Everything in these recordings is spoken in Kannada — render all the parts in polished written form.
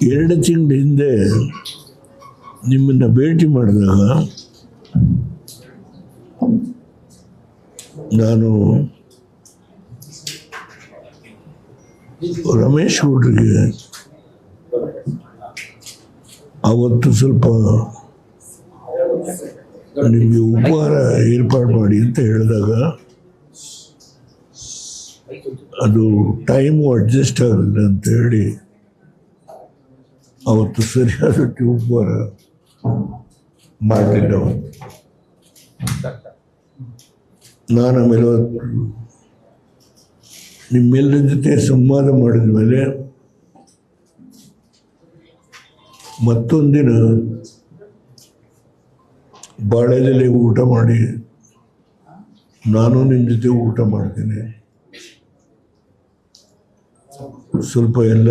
2 ತಿಂಗಳ ಹಿಂದೆ ನಿಮ್ಮನ್ನು ಭೇಟಿ ಮಾಡಿದಾಗ ನಾನು ರಮೇಶ್ ಗೌಡ್ರಿಗೆ ಅವತ್ತು ಸ್ವಲ್ಪ ನಿಮಗೆ ಉಪಹಾರ ಏರ್ಪಾಡು ಮಾಡಿ ಅಂತ ಹೇಳಿದಾಗ ಅದು ಟೈಮು ಅಡ್ಜಸ್ಟ್ ಆಗಲಿಲ್ಲ ಅಂತ ಹೇಳಿ ಅವತ್ತು ಸರಿಯಾದಕ್ಕೆ ಉಪಹಾರ ಮಾಡಲಿಲ್ಲ. ನಾನು ಆಮೇಲೆ ನಿಮ್ಮೆಲ್ಲರ ಜೊತೆ ಸಂವಾದ ಮಾಡಿದ ಮೇಲೆ ಮತ್ತೊಂದಿನ ಬಾಳೆಲೆಲೆ ಊಟ ಮಾಡಿ ನಾನು ನಿಮ್ಮ ಜೊತೆ ಊಟ ಮಾಡ್ತೀನಿ, ಸ್ವಲ್ಪ ಎಲ್ಲ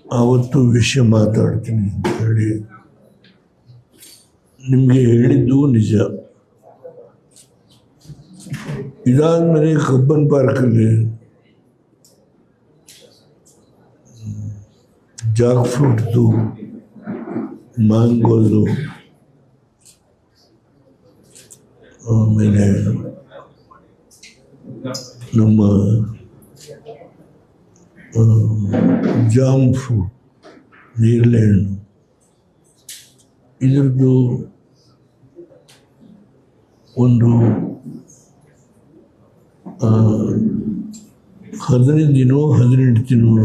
ಆವತ್ತು ವಿಷಯ ಮಾತಾಡ್ತೀನಿ ಅಂತ ಹೇಳಿ ನಿಮಗೆ ಹೇಳಿದ್ದು ನಿಜ. ಇದಾದಮೇಲೆ ಕಬ್ಬನ್ ಪಾರ್ಕಲ್ಲಿ ಜಾಕ್ ಫ್ರೂಟ್ದು, ಮ್ಯಾಂಗೋದು, ಆಮೇಲೆ ನಮ್ಮ ಜಾಮ್ ಫ್ರೂಟ್, ನೇರಳೆ ಹಣ್ಣು, ಇದರದ್ದು ಒಂದು 15 ದಿನ 18 ದಿನ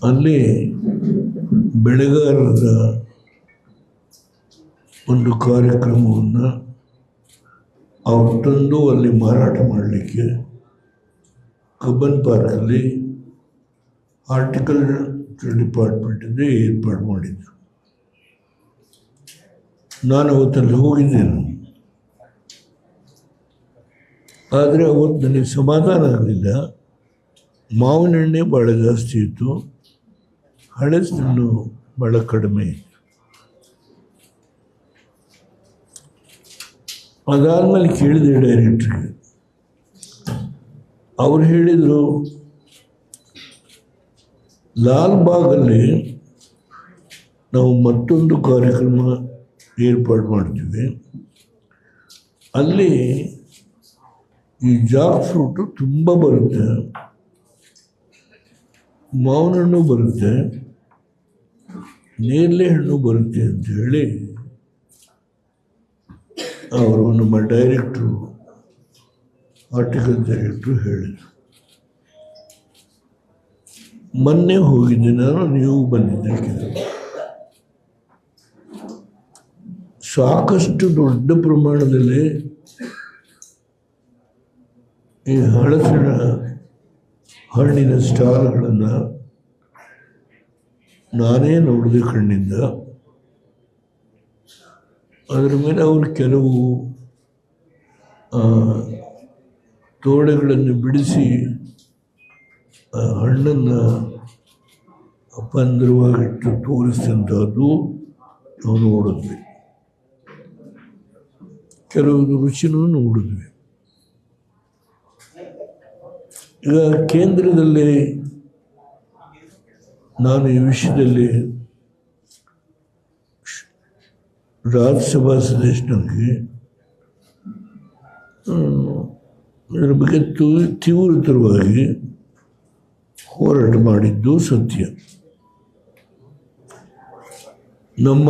ಅಲ್ಲಿ ಬೆಳೆಗಾರರ ಒಂದು ಕಾರ್ಯಕ್ರಮವನ್ನು ಅವ್ರು ತಂದು ಅಲ್ಲಿ ಮಾರಾಟ ಮಾಡಲಿಕ್ಕೆ ಕಬ್ಬನ್ ಪಾರ್ಕಲ್ಲಿ ಹಾರ್ಟಿಕಲ್ಚರ್ ಡಿಪಾರ್ಟ್ಮೆಂಟಿಂದ ಏರ್ಪಾಡು ಮಾಡಿದ್ರು. ನಾನು ಅವತ್ತಲ್ಲಿ ಹೋಗಿದ್ದೇನೆ. ಆದರೆ ಅವತ್ತು ನನಗೆ ಸಮಾಧಾನ ಆಗಲಿಲ್ಲ. ಮಾವಿನ ಎಣ್ಣೆ ಭಾಳ ಜಾಸ್ತಿ ಇತ್ತು, ಹಳಸನ್ನು ಭಾಳ ಕಡಿಮೆ ಇತ್ತು. ಅದಾದಮೇಲೆ ಕೇಳಿದೆ ಡೈರೆಕ್ಟ್ರಿಗೆ. ಅವ್ರು ಹೇಳಿದರು, ಲಾಲ್ಬಾಗಲ್ಲಿ ನಾವು ಮತ್ತೊಂದು ಕಾರ್ಯಕ್ರಮ ಏರ್ಪಾಡು ಮಾಡ್ತೀವಿ, ಅಲ್ಲಿ ಈ ಜಾಕ್ ಫ್ರೂಟು ತುಂಬ ಬರುತ್ತೆ, ಮಾವಿನ ಹಣ್ಣು ಬರುತ್ತೆ, ನೇರಳೆ ಹಣ್ಣು ಬರುತ್ತೆ ಅಂತ ಹೇಳಿ ಅವರು ನಮ್ಮ ಡೈರೆಕ್ಟ್ರು, ಹಾರ್ಟಿಕಲ್ಚರ್ ಡೈರೆಕ್ಟ್ರು ಹೇಳಿದರು. ಮೊನ್ನೆ ಹೋಗಿದ್ದೆ ನಾನು, ನೀವು ಬಂದಿದ್ದಕ್ಕೆ. ಸಾಕಷ್ಟು ದೊಡ್ಡ ಪ್ರಮಾಣದಲ್ಲಿ ಈ ಹಳಸಿನ ಹಣ್ಣಿನ ಸ್ಟಾಲ್ಗಳನ್ನು ನಾನೇ ನೋಡಿದೆ ಕಣ್ಣಿಂದ. ಅದರ ಮೇಲೆ ಅವರು ಕೆಲವು ತೋಡೆಗಳನ್ನು ಬಿಡಿಸಿ ಹಣ್ಣನ್ನು ಪಂದರವಾಗಿಟ್ಟು ತೋರಿಸಿದಂಥದ್ದು ನಾವು ನೋಡಿದ್ವಿ. ಕೆಲವು ರುಚಿನೂ ನೋಡಿದ್ವಿ. ಈಗ ಕೇಂದ್ರದಲ್ಲಿ ನಾನು ಈ ವಿಷಯದಲ್ಲಿ ರಾಜ್ಯಸಭಾ ಸದಸ್ಯನಿಗೆ ಇದರ ಬಗ್ಗೆ ತೀವ್ರತರವಾಗಿ ಹೋರಾಟ ಮಾಡಿದ್ದು ಸತ್ಯ. ನಮ್ಮ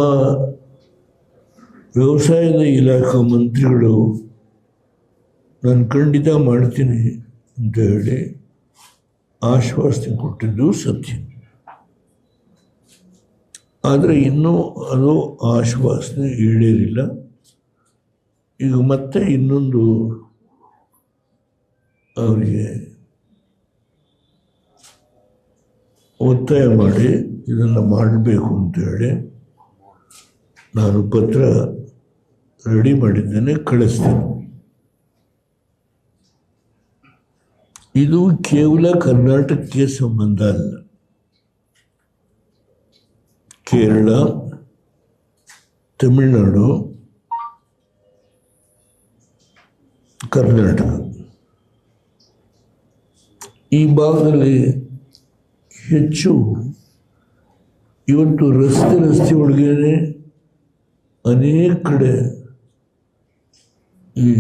ವ್ಯವಸಾಯದ ಇಲಾಖಾ ಮಂತ್ರಿಗಳು ನಾನು ಖಂಡಿತ ಮಾಡ್ತೀನಿ ಅಂತ ಹೇಳಿ ಆಶ್ವಾಸನೆ ಕೊಟ್ಟಿದ್ದು ಸತ್ಯ. ಆದರೆ ಇನ್ನೂ ಅದು ಆಶ್ವಾಸನೆ ಈಡೇರಿಲ್ಲ. ಈಗ ಮತ್ತೆ ಇನ್ನೊಂದು ಅವರಿಗೆ ಒತ್ತಾಯ ಮಾಡಿ ಇದನ್ನು ಮಾಡಬೇಕು ಅಂತೇಳಿ ನಾನು ಪತ್ರ ರೆಡಿ ಮಾಡಿದ್ದೇನೆ, ಕಳಿಸ್ತೇನೆ. ಇದು ಕೇವಲ ಕರ್ನಾಟಕಕ್ಕೆ ಸಂಬಂಧ ಅಲ್ಲ. ಕೇರಳ, ತಮಿಳುನಾಡು, ಕರ್ನಾಟಕ ಈ ಭಾಗದಲ್ಲಿ ಹೆಚ್ಚು ಇವತ್ತು ರಸ್ತೆ ಒಳಗೇನೆ ಅನೇಕ ಕಡೆ ಈ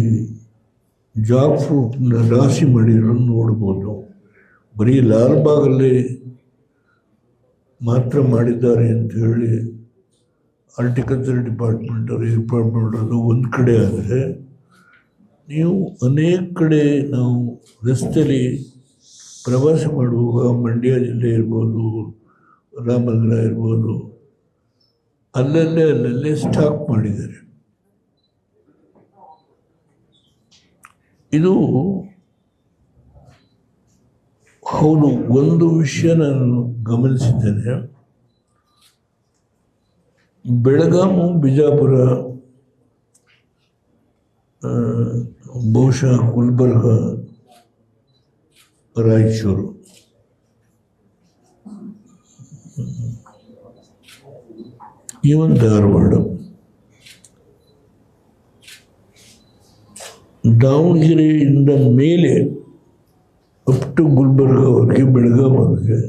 ಜಾಕ್ ಫ್ರೂಟ್ನ ರಾಶಿ ಮಾಡಿರೋದು ನೋಡ್ಬೋದು. ಬರೀ ಲಾಲ್ಬಾಗಲ್ಲಿ ಮಾತ್ರ ಮಾಡಿದ್ದಾರೆ ಅಂತ ಹೇಳಿ ಹಾರ್ಟಿಕಲ್ಚರ್ ಡಿಪಾರ್ಟ್ಮೆಂಟ್ ಅವರು ಏರ್ಪಾಡು ಮಾಡೋದು ಒಂದು ಕಡೆ ಆದರೆ, ನೀವು ಅನೇಕ ಕಡೆ ನಾವು ರಸ್ತೆಯಲ್ಲಿ ಪ್ರವಾಸ ಮಾಡುವಾಗ ಮಂಡ್ಯ ಜಿಲ್ಲೆ ಇರ್ಬೋದು, ರಾಮನಗರ ಇರ್ಬೋದು, ಅಲ್ಲಲ್ಲೇ ಸ್ಟಾಕ್ ಮಾಡಿದ್ದಾರೆ. ಇದು ಹೌದು. ಒಂದು ವಿಷಯ ನಾನು ಗಮನಿಸಿದ್ದೇನೆ, ಬೆಳಗಾವಿ, ಬಿಜಾಪುರ, ಬಹುಶಃ ಗುಲ್ಬರ್ಗ, ರಾಯಚೂರು, ಇವನ್ ಧಾರವಾಡ, ದಾವಣಗೆರೆಯಿಂದ ಮೇಲೆ ಅಪ್ ಟು ಗುಲ್ಬರ್ಗವರೆಗೆ, ಬೆಳಗಾವಿವರೆಗೆ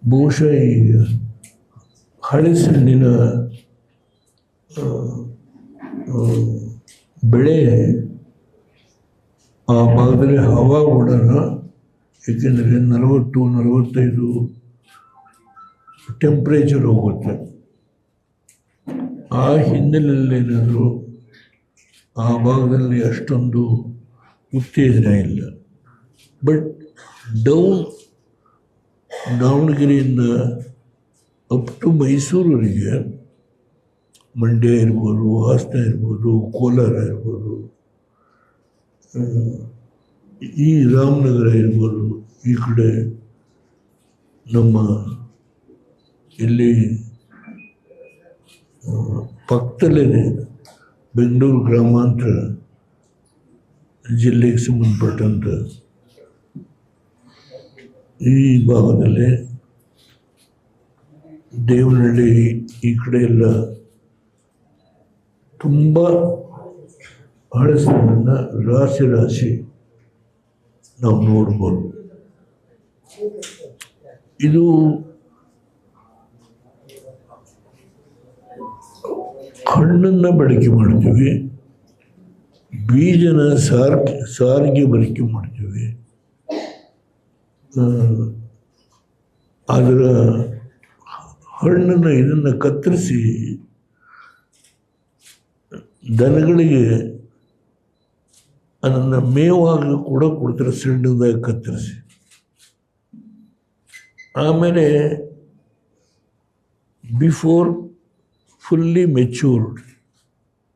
ಬಹುಶಃ ಈಗ ಹಳಸಿನ ಬೆಳೆ ಆ ಭಾಗದಲ್ಲಿ ಹವಾ ಓಡೋಣ. ಏಕೆಂದರೆ 40-45 ಟೆಂಪ್ರೇಚರ್ ಹೋಗುತ್ತೆ. ಆ ಹಿನ್ನೆಲೆಯಲ್ಲೇನಾದರೂ ಆ ಭಾಗದಲ್ಲಿ ಅಷ್ಟೊಂದು ಉತ್ತೇಜನ ಇಲ್ಲ. ಬಟ್ ದಾವಣಗೆರೆಯಿಂದ ಅಪ್ ಟು ಮೈಸೂರಿಗೆ, ಮಂಡ್ಯ ಇರ್ಬೋದು, ಹಾಸನ ಇರ್ಬೋದು, ಕೋಲಾರ ಇರ್ಬೋದು, ಈ ರಾಮನಗರ ಇರ್ಬೋದು, ಈ ಕಡೆ ನಮ್ಮ ಇಲ್ಲಿ ಪಕ್ಕದಲ್ಲೇ ಬೆಂಗಳೂರು ಗ್ರಾಮಾಂತರ ಜಿಲ್ಲೆಗೆ ಸಂಬಂಧಪಟ್ಟಂಥ ಈ ಭಾಗದಲ್ಲಿ ದೇವನಹಳ್ಳಿ ಈ ಕಡೆ ಎಲ್ಲ ತುಂಬ ಹಳಸನ್ನು ರಾಶಿ ನಾವು ನೋಡ್ಬೋದು. ಇದು ಹಣ್ಣನ್ನು ಬಳಕೆ ಮಾಡ್ತೀವಿ, ಬೀಜನ ಸಾರಿಗೆ ಬಳಕೆ ಮಾಡ್ತೀವಿ. ಅದರ ಹಣ್ಣನ್ನು ಇದನ್ನು ಕತ್ತರಿಸಿ ದನಗಳಿಗೆ ಅದನ್ನು ಮೇವಾಗಿ ಕೂಡ ಕೊಡ್ತಾರೆ, ಸಣ್ಣದಾಗಿ ಕತ್ತರಿಸಿ. ಆಮೇಲೆ ಬಿಫೋರ್ ಫುಲ್ಲಿ ಮೆಚ್ಯೂರ್ಡ್,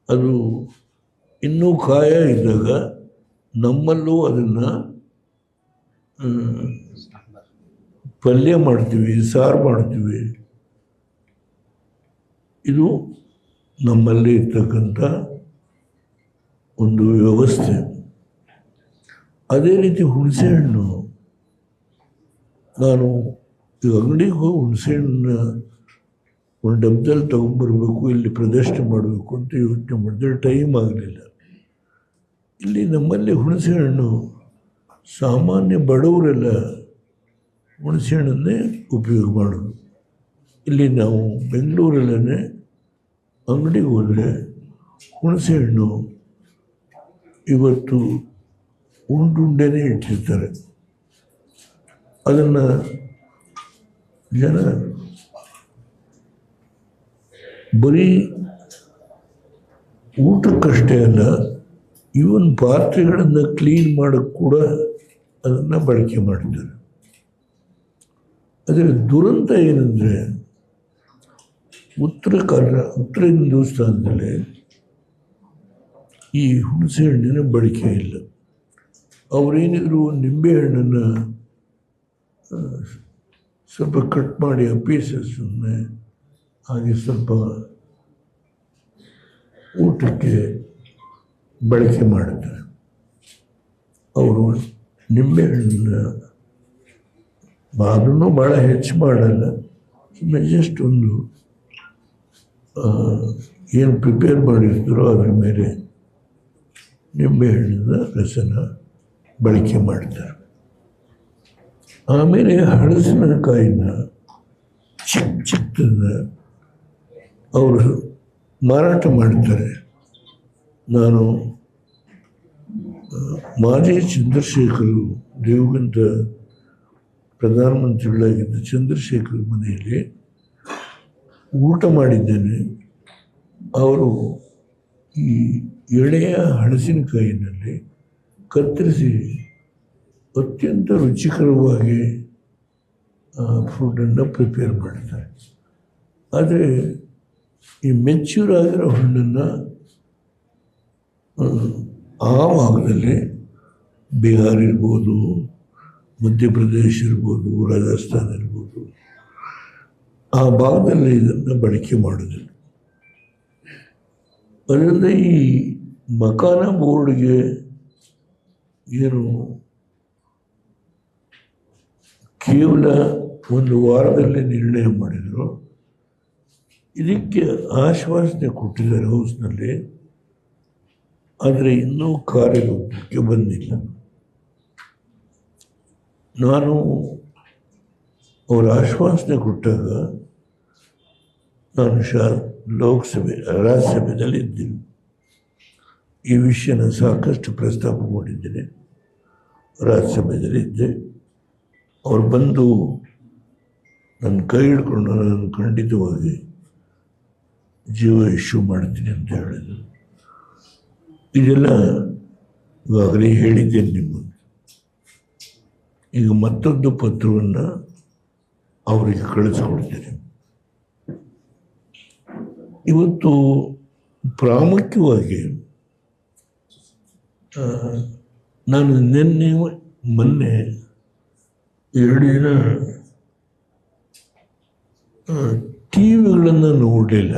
ಅದು ಇನ್ನೂ ಕಾಯ ಇದ್ದಾಗ ನಮ್ಮಲ್ಲೂ ಅದನ್ನು ಪಲ್ಯ ಮಾಡ್ತೀವಿ, ಸಾರು ಮಾಡ್ತೀವಿ. ಇದು ನಮ್ಮಲ್ಲಿ ಇರ್ತಕ್ಕಂಥ ಒಂದು ವ್ಯವಸ್ಥೆ. ಅದೇ ರೀತಿ ಹುಣಸೆಹಣ್ಣು, ನಾನು ಈಗ ಅಂಗಡಿಗೆ ಹೋಗಿ ಹುಣಸೆಹಣ್ಣನ್ನ ಒಂದು ಡಬ್ಬದಲ್ಲಿ ತೊಗೊಂಬರ್ಬೇಕು, ಇಲ್ಲಿ ಪ್ರದರ್ಶನ ಮಾಡಬೇಕು ಅಂತ ಯೋಚನೆ ಮಾಡಿದ್ರೆ ಟೈಮ್ ಆಗಲಿಲ್ಲ. ಇಲ್ಲಿ ನಮ್ಮಲ್ಲಿ ಹುಣಸೆಹಣ್ಣು ಸಾಮಾನ್ಯ ಬಡವರೆಲ್ಲ ಹುಣಸೆಹಣ್ಣನ್ನೇ ಉಪಯೋಗ ಮಾಡೋದು. ಇಲ್ಲಿ ನಾವು ಬೆಂಗಳೂರಲ್ಲೇ ಅಂಗಡಿಗೆ ಹೋದರೆ ಹುಣಸೆಹಣ್ಣು ಇವತ್ತು ಉಂಡುಂಡೆನೇ ಇಟ್ಟಿರ್ತಾರೆ. ಅದನ್ನು ಜನ ಬರೀ ಊಟಕ್ಕಷ್ಟೇ ಅಲ್ಲ, ಇವನ್ ಪಾತ್ರೆಗಳನ್ನು ಕ್ಲೀನ್ ಮಾಡೋಕ್ಕೆ ಕೂಡ ಅದನ್ನು ಬಳಕೆ ಮಾಡ್ತಾರೆ. ಅದರ ದುರಂತ ಏನಂದರೆ, ಉತ್ತರ ಹಿಂದೂಸ್ತಾನದಲ್ಲಿ ಈ ಹುಣಸೆಹಣ್ಣಿನ ಬಳಕೆ ಇಲ್ಲ. ಅವರೇನಿದ್ರು ನಿಂಬೆಹಣ್ಣನ್ನು ಸ್ವಲ್ಪ ಕಟ್ ಮಾಡಿ ಆ ಪೀಸಸ್ಸನ್ನೇ ಹಾಗೆ ಸ್ವಲ್ಪ ಊಟಕ್ಕೆ ಬಳಕೆ ಮಾಡುತ್ತಾರೆ. ಅವರು ನಿಂಬೆಹಣ್ಣನ್ನು ಅದನ್ನು ಭಾಳ ಹೆಚ್ಚು ಮಾಡಲ್ಲ, ಸುಮ್ಮನೆ ಜಸ್ಟ್ ಒಂದು ಏನು ಪ್ರಿಪೇರ್ ಮಾಡಿರ್ತಾರೋ ಅದರ ಮೇಲೆ ನಿಂಬೆಹಣ್ಣಿನ ರಸನ ಬಳಕೆ ಮಾಡ್ತಾರೆ. ಆಮೇಲೆ ಹಳಸಿನಕಾಯಿನ ಚಿಕ್ಕದನ್ನ ಅವರು ಮಾರಾಟ ಮಾಡ್ತಾರೆ. ನಾನು ಮಾಜಿ ಚಂದ್ರಶೇಖರ್ ದೇವಗಂತ ಪ್ರಧಾನಮಂತ್ರಿಗಳಾಗಿದ್ದ ಚಂದ್ರಶೇಖರ್ ಮನೆಯಲ್ಲಿ ಊಟ ಮಾಡಿದ್ದೇನೆ. ಅವರು ಈ ಎಳೆಯ ಹಳಸಿನಕಾಯಿನಲ್ಲಿ ಕತ್ತರಿಸಿ ಅತ್ಯಂತ ರುಚಿಕರವಾಗಿ ಫುಡ್ಡನ್ನು ಪ್ರಿಪೇರ್ ಮಾಡ್ತಾರೆ. ಆದರೆ ಈ ಮೆಚ್ಯೂರ್ ಆಗಿರೋ ಹಣ್ಣನ್ನು ಆ ಭಾಗದಲ್ಲಿ ಬಿಹಾರ್ ಇರ್ಬೋದು, ಮಧ್ಯಪ್ರದೇಶ ಇರ್ಬೋದು, ರಾಜಸ್ಥಾನ ಇರ್ಬೋದು, ಆ ಭಾಗದಲ್ಲಿ ಇದನ್ನು ಬಳಕೆ ಮಾಡೋದಿಲ್ಲ. ಅದರಿಂದ ಈ ಮಕಾನ ಬೋರ್ಡ್ಗೆ ಏನು ಕೇವಲ ಒಂದು ವಾರದಲ್ಲಿ ನಿರ್ಣಯ ಮಾಡಿದರು, ಇದಕ್ಕೆ ಆಶ್ವಾಸನೆ ಕೊಟ್ಟಿದ್ದಾರೆ ಹೌಸ್ನಲ್ಲಿ. ಆದರೆ ಇನ್ನೂ ಕಾರ್ಯರೂಪಕ್ಕೆ ಬಂದಿಲ್ಲ. ನಾನು ಅವರ ಆಶ್ವಾಸನೆ ಕೊಟ್ಟಾಗ ನಾನು ಲೋಕಸಭೆ ರಾಜ್ಯಸಭೆಯಲ್ಲಿ ಇದ್ದೀನಿ. ಈ ವಿಷಯನ ಸಾಕಷ್ಟು ಪ್ರಸ್ತಾಪ ಮಾಡಿದ್ದೇನೆ. ರಾಜ್ಯಸಭೆಯಲ್ಲಿ ಇದ್ದೆ. ಅವ್ರು ಬಂದು ನನ್ನ ಕೈ ಹಿಡ್ಕೊಂಡು ನಾನು ಖಂಡಿತವಾಗಿ ಜೀವ ಇಶ್ಯೂ ಮಾಡ್ತೀನಿ ಅಂತ ಹೇಳಿದರು. ಇದೆಲ್ಲ ಇವಾಗಲೇ ಹೇಳಿದ್ದೇನೆ ನಿಮ್ಮನ್ನು. ಈಗ ಮತ್ತೊಂದು ಪತ್ರವನ್ನು ಅವರಿಗೆ ಕಳಿಸ್ಕೊಡ್ತೇನೆ. ಇವತ್ತು ಪ್ರಾಮುಖ್ಯವಾಗಿ ನಾನು ಮೊನ್ನೆ 2 ದಿನ ಟಿ ವಿಗಳನ್ನು ನೋಡಲಿಲ್ಲ.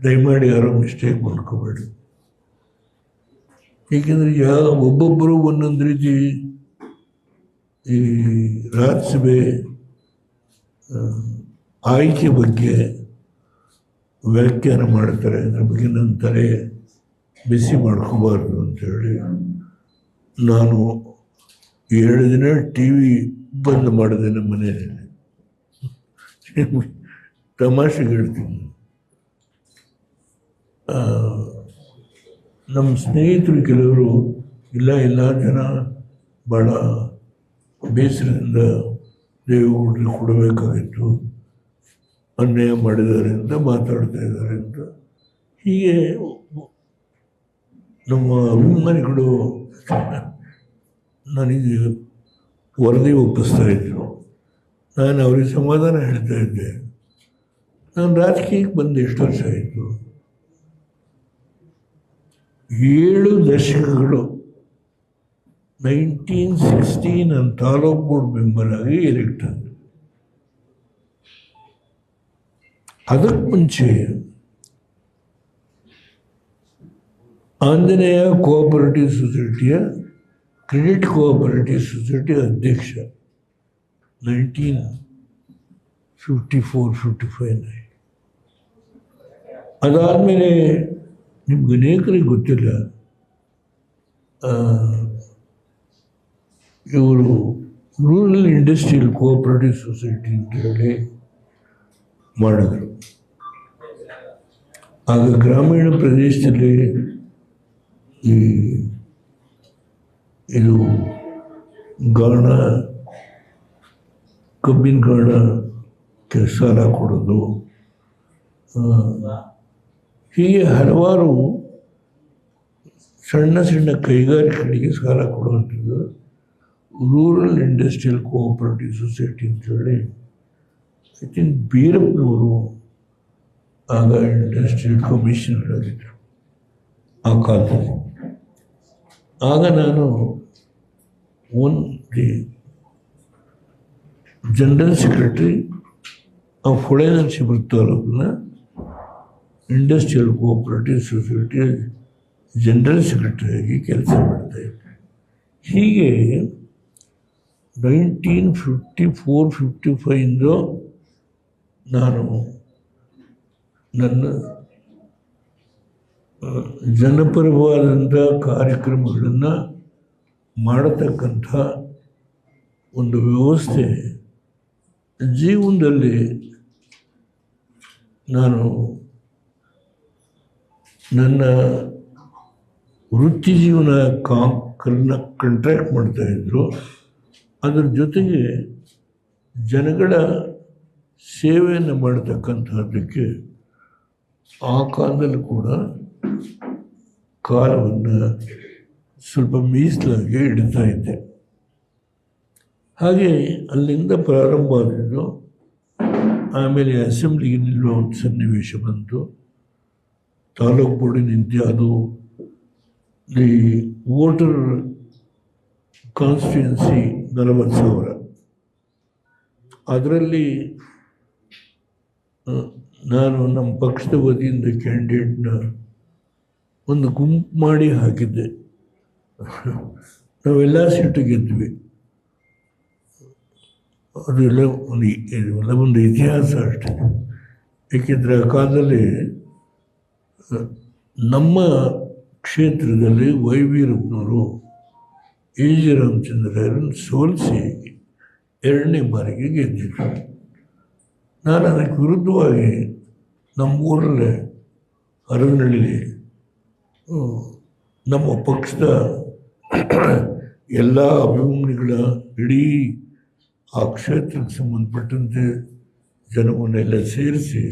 ದಯಮಾಡಿ ಯಾರೋ ಮಿಸ್ಟೇಕ್ ಮಾಡ್ಕೋಬೇಡಿ. ಏಕೆಂದರೆ ಒಬ್ಬೊಬ್ಬರು ಒಂದೊಂದು ರೀತಿ ಈ ರಾಜ್ಯಸಭೆ ಆಯ್ಕೆ ಬಗ್ಗೆ ವ್ಯಾಖ್ಯಾನ ಮಾಡ್ತಾರೆ. ಅದ್ರ ಬಗ್ಗೆ ನನ್ನ ತಲೆ ಬಿಸಿ ಮಾಡ್ಕೋಬಾರ್ದು ಅಂಥೇಳಿ ನಾನು 2 ದಿನ ಟಿ ವಿ ಬಂದ್ ಮಾಡಿದೆ ನಮ್ಮ ಮನೆಯಲ್ಲಿ. ತಮಾಷೆಗೆ ಹೇಳ್ತೀನಿ. ನಮ್ಮ ಸ್ನೇಹಿತರು ಕೆಲವರು ಇಲ್ಲ ಜನ ಭಾಳ ಬೇಸರದಿಂದ ದೇವೇಗೌಡರಿಗೆ ಕೊಡಬೇಕಾಗಿತ್ತು, ಅನ್ಯಾಯ ಮಾಡಿದ್ದಾರೆ ಅಂತ ಮಾತಾಡ್ತಾ ಇದ್ದಾರೆ ಅಂತ ಹೀಗೆ ನಮ್ಮ ಅಭಿಮಾನಿಗಳು ನನಗೆ ವರದಿ ಒಪ್ಪಿಸ್ತಾ ಇದ್ದರು. ನಾನು ಅವ್ರಿಗೆ ಸಮಾಧಾನ ಹೇಳ್ತಾ ಇದ್ದೆ. ನಾನು ರಾಜಕೀಯಕ್ಕೆ ಬಂದು ಎಷ್ಟು ವರ್ಷ ಆಯಿತು? 7 ದಶಕಗಳು. 1960 ನಾನು ತಾಲೂಕು ಬೋರ್ಡ್ ಮೆಂಬರ್ ಆಗಿ ಎಲೆಕ್ಟ್ ಆದೆ. ಅದಕ್ಕೆ ಮುಂಚೆ ಆಂಜನೇಯ ಕೋಆಪರೇಟಿವ್ ಸೊಸೈಟಿಯ ಕ್ರೆಡಿಟ್ ಕೋಆಪರೇಟಿವ್ ಸೊಸೈಟಿ ಅಧ್ಯಕ್ಷ 1954-55. ಅದಾದಮೇಲೆ ನಿಮ್ಗೆ ಅನೇಕರಿಗೆ ಗೊತ್ತಿಲ್ಲ, ಇವರು ರೂರಲ್ ಇಂಡಸ್ಟ್ರಿಯಲ್ ಕೋಆಪರೇಟಿವ್ ಸೊಸೈಟಿ ಅಂತ ಹೇಳಿ ಮಾಡಿದರು. ಆಗ ಗ್ರಾಮೀಣ ಪ್ರದೇಶದಲ್ಲಿ ಇದು ಗಾಣ, ಕಬ್ಬಿನ ಗಾಣಕ್ಕೆ ಸಾಲ ಕೊಡೋದು, ಹೀಗೆ ಹಲವಾರು ಸಣ್ಣ ಸಣ್ಣ ಕೈಗಾರಿಕೆಗಳಿಗೆ ಸಾಲ ಕೊಡುವಂಥದ್ದು ರೂರಲ್ ಇಂಡಸ್ಟ್ರಿಯಲ್ ಕೋಆಪರೇಟಿವ್ ಸೊಸೈಟಿ ಅಂತೇಳಿ ಐ ಥಿಂಕ್ ಬೀರಪ್ಪನವರು ಆಗ ಇಂಡಸ್ಟ್ರಿಯಲ್ ಕಮಿಷನರ್ ಆಗಿದ್ದರು ಆ ಕಾಲದಲ್ಲಿ. ಆಗ ನಾನು the general secretary of Holenarasipura ತಾಲೂಕಿನ ಇಂಡಸ್ಟ್ರಿಯಲ್ ಕೋಆಪರೇಟಿವ್ ಸೊಸೈಟಿಯ ಜನರಲ್ ಸೆಕ್ರೆಟರಿಯಾಗಿ ಕೆಲಸ ಮಾಡ್ತಾಯಿದ್ದೆ. ಹೀಗೆ 1954-55 ನಾನು ನನ್ನ ಜನಪರವಾದಂಥ ಕಾರ್ಯಕ್ರಮಗಳನ್ನು ಮಾಡತಕ್ಕಂಥ ಒಂದು ವ್ಯವಸ್ಥೆ ಜೀವನದಲ್ಲಿ ನಾನು ನನ್ನ ವೃತ್ತಿ ಜೀವನ ಕಂಟ್ರಾಕ್ಟ್ ಮಾಡ್ತಾಯಿದ್ರು. ಅದರ ಜೊತೆಗೆ ಜನಗಳ ಸೇವೆಯನ್ನು ಮಾಡ್ತಕ್ಕಂಥದ್ದಕ್ಕೆ ಆ ಕಾಲದಲ್ಲಿ ಕೂಡ ಕಾಲವನ್ನು ಸ್ವಲ್ಪ ಮೀಸಲಾಗಿ ಇಡ್ತಾ ಇದ್ದೆ. ಹಾಗೆ ಅಲ್ಲಿಂದ ಪ್ರಾರಂಭ ಆಗಿದ್ದು. ಆಮೇಲೆ ಅಸೆಂಬ್ಲಿಗೆ ನಿಲ್ಲುವ ಒಂದು ಸನ್ನಿವೇಶ ಬಂತು. ತಾಲೂಕು ಬೋರ್ಡ್ ನಿಂತೆ ಅದು ಈ ವೋಟರ್ ಕಾನ್ಸ್ಟಿಟ್ಯೂನ್ಸಿ 40,000. ಅದರಲ್ಲಿ ನಾನು ನಮ್ಮ ಪಕ್ಷದ ವತಿಯಿಂದ ಕ್ಯಾಂಡಿಡೇಟ್ನ ಒಂದು ಗುಂಪು ಮಾಡಿ ಹಾಕಿದ್ದೆ. ನಾವೆಲ್ಲ ಸೀಟು ಗೆದ್ವಿ. ಅದೆಲ್ಲ ಒಂದು ಇತಿಹಾಸ ಅಷ್ಟೇ. ಏಕೆಂದರೆ ಆ ಕಾಲದಲ್ಲಿ ನಮ್ಮ ಕ್ಷೇತ್ರದಲ್ಲಿ ವೈ ವೀರಪ್ಪನವರು ಎ ಜಿ ರಾಮಚಂದ್ರರನ್ನು ಸೋಲಿಸಿ 2ನೇ ಬಾರಿಗೆ ಗೆದ್ದಿದ್ರು. ನಾನು ಅದಕ್ಕೆ ವಿರುದ್ಧವಾಗಿ ನಮ್ಮೂರಲ್ಲೇ ಹರನಹಳ್ಳಿ ನಮ್ಮ ಪಕ್ಷದ ಎಲ್ಲ ಅಭಿಮಾನಿಗಳ ಇಡೀ ಆ ಕ್ಷೇತ್ರಕ್ಕೆ ಸಂಬಂಧಪಟ್ಟಂತೆ ಜನವನ್ನೆಲ್ಲ ಸೇರಿಸಿ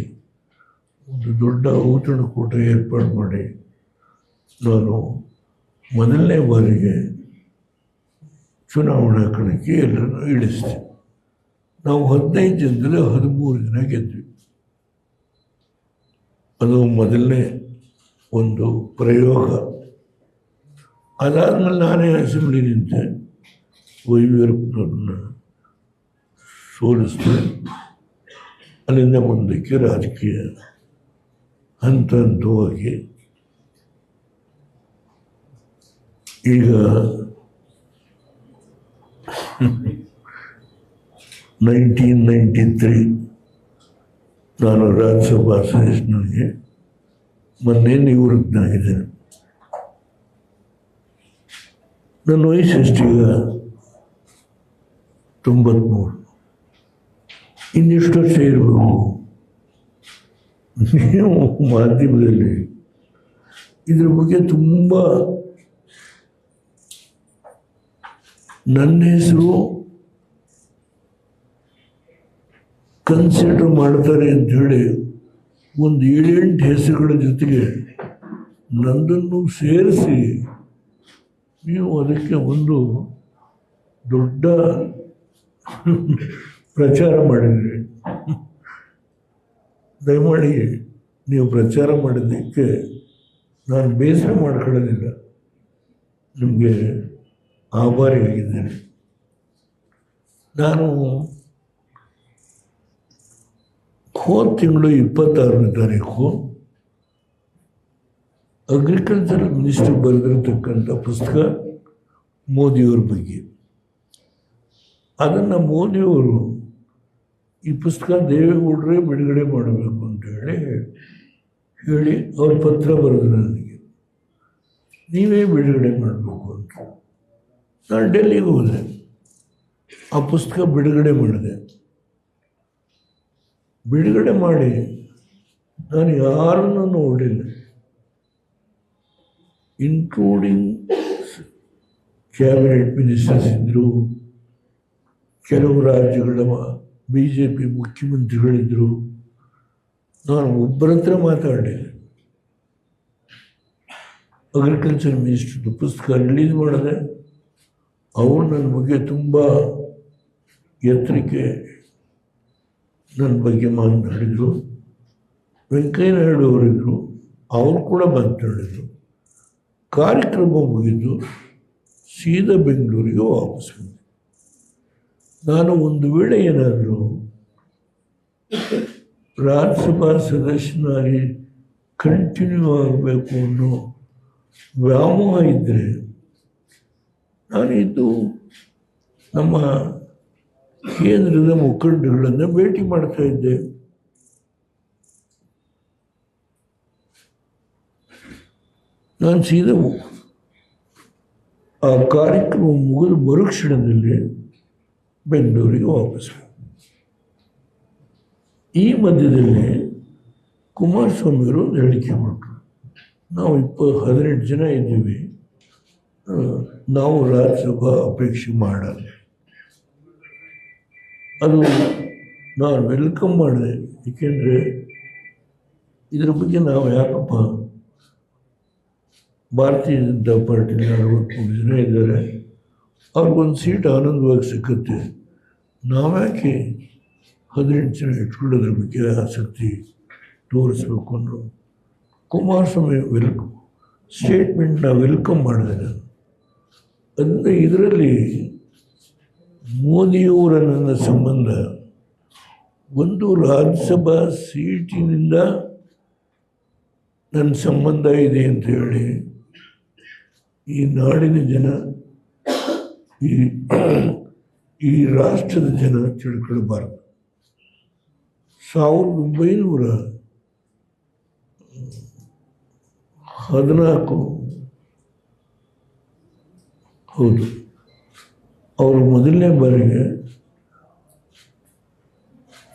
ಒಂದು ದೊಡ್ಡ ಔತಣಕೂಟ ಏರ್ಪಾಡು ಮಾಡಿ ನಾನು ಮೊದಲನೇ ಬಾರಿಗೆ ಚುನಾವಣಾ ಕಣಕ್ಕೆ ಎಲ್ಲರನ್ನು ಇಳಿಸಿದೆ. ನಾವು 15 ಜನದಲ್ಲಿ 13 ಜನ ಗೆದ್ವಿ. ಅದು ಮೊದಲನೇ ಒಂದು ಪ್ರಯೋಗ. ಅದಾದಮೇಲೆ ನಾನೇ ಅಸೆಂಬ್ಲಿ ನಿಂತೆ ವೈ ವೀರಪ್ಪನವ್ರನ್ನ ಸೋಲಿಸಿದೆ. ಅಲ್ಲಿಂದ ಮುಂದಕ್ಕೆ ರಾಜಕೀಯ ಹಂತ ಹಂತವಾಗಿ ಈಗ 1993 ನಾನು ರಾಜ್ಯಸಭಾ ಸದಸ್ಯನಿಗೆ ಮೊನ್ನೆ ನಿವೃತ್ತನಾಗಿದ್ದೇನೆ. ನನ್ನ ವಯಸ್ಸು ಎಷ್ಟೀಗ 93. ಇನ್ನೆಷ್ಟು ವರ್ಷ ಇರಬೇಕು? ನೀವು ಮಾಧ್ಯಮದಲ್ಲಿ ಇದ್ರ ಬಗ್ಗೆ ತುಂಬ ನನ್ನ ಹೆಸರು ಕನ್ಸಿಡರ್ ಮಾಡ್ತಾರೆ ಅಂಥೇಳಿ ಒಂದು 7-8 ಹೆಸರುಗಳ ಜೊತೆಗೆ ನನ್ನನ್ನು ಸೇರಿಸಿ ನೀವು ಅದಕ್ಕೆ ಒಂದು ದೊಡ್ಡ ಪ್ರಚಾರ ಮಾಡಿದ್ರಿ. ದಯಮಾಡಿ ನೀವು ಪ್ರಚಾರ ಮಾಡಿದ್ದಕ್ಕೆ ನಾನು ಬೇಸರ ಮಾಡ್ಕೊಳ್ಳೋದಿಲ್ಲ. ನಿಮಗೆ ಆಭಾರಿಯಾಗಿದ್ದೇನೆ. ನಾನು ಹೋದ ತಿಂಗಳು 26ನೇ ತಾರೀಕು ಅಗ್ರಿಕಲ್ಚರ್ ಮಿನಿಸ್ಟರ್ ಬರೆದಿರತಕ್ಕಂಥ ಪುಸ್ತಕ ಮೋದಿಯವ್ರ ಬಗ್ಗೆ. ಅದನ್ನು ಮೋದಿಯವರು ಈ ಪುಸ್ತಕ ದೇವೇಗೌಡರೇ ಬಿಡುಗಡೆ ಮಾಡಬೇಕು ಅಂತೇಳಿ ಹೇಳಿ ಅವ್ರ ಪತ್ರ ಬರೆದ್ರು ನನಗೆ, ನೀವೇ ಬಿಡುಗಡೆ ಮಾಡಬೇಕು ಅಂತ. ನಾನು ಡೆಲ್ಲಿಗೆ ಹೋದೆ, ಆ ಪುಸ್ತಕ ಬಿಡುಗಡೆ ಮಾಡಿದೆ. ಬಿಡುಗಡೆ ಮಾಡಿ ನಾನು ಯಾರನ್ನು ನೋಡಲಿಲ್ಲ, ಇನ್ಕ್ಲೂಡಿಂಗ್ ಕ್ಯಾಬಿನೆಟ್ ಮಿನಿಸ್ಟರ್ಸ್ ಇದ್ದರು, ಕೆಲವು ರಾಜ್ಯಗಳ BJP ಮುಖ್ಯಮಂತ್ರಿಗಳಿದ್ದರು. ನಾನು ಒಬ್ಬರ ಹತ್ರ ಮಾತಾಡಲಿಲ್ಲ. ಅಗ್ರಿಕಲ್ಚರ್ ಮಿನಿಸ್ಟ್ರದ್ದು ಪುಸ್ತಕ ರಿಲೀಸ್ ಮಾಡಿದೆ. ಅವರು ನನ್ನ ಬಗ್ಗೆ ತುಂಬ ಎತ್ತರಕ್ಕೆ ನನ್ನ ಬಗ್ಗೆ ಮಾತನಾಡಿದರು. ವೆಂಕಯ್ಯ ನಾಯ್ಡು ಅವರಿದ್ದರು, ಅವರು ಕೂಡ ಮಾತನಾಡಿದರು. ಕಾರ್ಯಕ್ರಮ ಮುಗಿದು ಸೀದಾ ಬೆಂಗಳೂರಿಗೆ ವಾಪಸ್ ಬಂದೆ. ನಾನು ಒಂದು ವೇಳೆ ಏನಾದರೂ ರಾಜ್ಯಸಭಾ ಸದಸ್ಯನಾಗಿ ಕಂಟಿನ್ಯೂ ಆಗಬೇಕು ಅನ್ನೋ ವ್ಯಾಮೋಹ ಇದ್ದರೆ ನಾನಿದ್ದು ನಮ್ಮ ಕೇಂದ್ರದ ಮುಖಂಡಗಳನ್ನು ಭೇಟಿ ಮಾಡ್ತಾ ಇದ್ದೆ. ನಾನು ಸೀದಾ ಆ ಕಾರ್ಯಕ್ರಮ ಮುಗಿದ ಮರುಕ್ಷಣದಲ್ಲಿ ಬೆಂಗಳೂರಿಗೆ ವಾಪಸ್. ಈ ಮಧ್ಯದಲ್ಲಿ ಕುಮಾರಸ್ವಾಮಿಯವರು ಒಂದು ಹೇಳಿಕೆ ಕೊಟ್ಟರು, ನಾವು 18 ಜನ ಇದ್ದೀವಿ, ನಾವು ರಾಜ್ಯಸಭಾ ಅಪೇಕ್ಷೆ ಮಾಡಲ್ಲ. ಅದು ನಾನು ವೆಲ್ಕಮ್ ಮಾಡಿದೆ. ಏಕೆಂದರೆ ಇದ್ರ ಬಗ್ಗೆ ನಾವು ಯಾಕಪ್ಪ, ಭಾರತೀಯ ಜನತಾ ಪಾರ್ಟಿ 43 ಜನ ಇದ್ದಾರೆ, ಅವ್ರಿಗೊಂದು ಸೀಟ್ ಆನಂದವಾಗಿ ಸಿಕ್ಕುತ್ತೆ, ನಾವ್ಯಾಕೆ 18 ಜನ ಇಟ್ಕೊಳ್ಳೋದ್ರ ಬಗ್ಗೆ ಆಸಕ್ತಿ ತೋರಿಸ್ಬೇಕು ಅನ್ನೋ ಕುಮಾರಸ್ವಾಮಿ ಸ್ಟೇಟ್ಮೆಂಟ್ನ ವೆಲ್ಕಮ್ ಮಾಡಿದೆ ನಾನು. ಅಂದರೆ ಇದರಲ್ಲಿ ಮೋದಿಯವರ ನನ್ನ ಸಂಬಂಧ ಒಂದು ರಾಜ್ಯಸಭಾ ಸೀಟಿನಿಂದ ನನ್ನ ಸಂಬಂಧ ಇದೆ ಅಂತ ಹೇಳಿ ಈ ನಾಡಿನ ಜನ, ಈ ರಾಷ್ಟ್ರದ ಜನ ತಿಳ್ಕೊಳ್ಬಾರ್ದು. 1914 ಹೌದು, ಅವರು ಮೊದಲನೇ ಬಾರಿಗೆ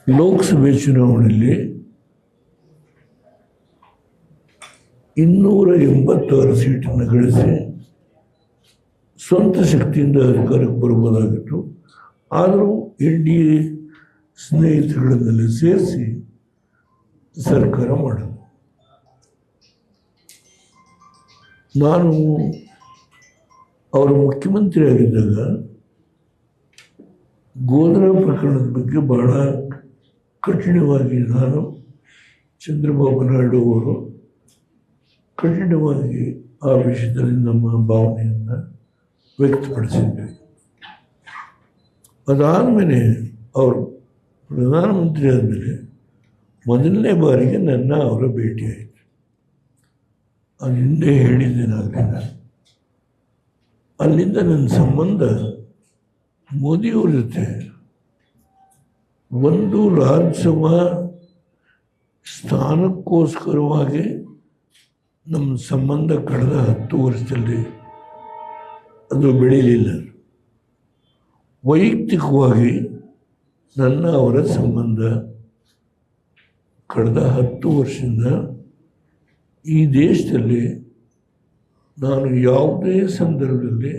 ಲೋಕಸಭೆ ಚುನಾವಣೆಯಲ್ಲಿ 286 ಸೀಟನ್ನು ಗಳಿಸಿ ಸ್ವಂತ ಶಕ್ತಿಯಿಂದ ಅಧಿಕಾರಕ್ಕೆ ಬರ್ಬೋದಾಗಿತ್ತು. ಆದರೂ NDA ಸ್ನೇಹಿತರನ್ನೆಲ್ಲ ಸೇರಿಸಿ ಸರ್ಕಾರ ಮಾಡೋದು. ನಾನು ಅವರು ಮುಖ್ಯಮಂತ್ರಿ ಆಗಿದ್ದಾಗ ಗೋಧರಾ ಪ್ರಕರಣದ ಬಗ್ಗೆ ಬಹಳ ಕಠಿಣವಾಗಿ ನಾನು, ಚಂದ್ರಬಾಬು ನಾಯ್ಡು ಅವರು ಕಠಿಣವಾಗಿ ಆ ವಿಷಯದಲ್ಲಿ ನಮ್ಮ ಭಾವನೆಯನ್ನು ವ್ಯಕ್ತಪಡಿಸಿದ್ವಿ. ಅದಾದಮೇಲೆ ಅವರು ಪ್ರಧಾನಮಂತ್ರಿ ಆದಮೇಲೆ ಮೊದಲನೇ ಬಾರಿಗೆ ನನ್ನ ಅವರ ಭೇಟಿ ಆಯಿತು. ಅದು ಹಿಂದೆ ಹೇಳಿದ್ದೇನಾಗಲಿ ನಾನು. ಅಲ್ಲಿಂದ ನನ್ನ ಸಂಬಂಧ ಮೋದಿಯವ್ರ ಜೊತೆ ಒಂದು ರಾಜ್ಯಸಭಾ ಸ್ಥಾನಕ್ಕೋಸ್ಕರವಾಗಿ ನಮ್ಮ ಸಂಬಂಧ ಕಳೆದ 10 ವರ್ಷದಲ್ಲಿ ಅದು ಬೆಳೀಲಿಲ್ಲ. ವೈಯಕ್ತಿಕವಾಗಿ ನನ್ನ ಅವರ ಸಂಬಂಧ ಕಳೆದ 10 ವರ್ಷದಿಂದ ಈ ದೇಶದಲ್ಲಿ ನಾನು ಯಾವುದೇ ಸಂದರ್ಭದಲ್ಲಿ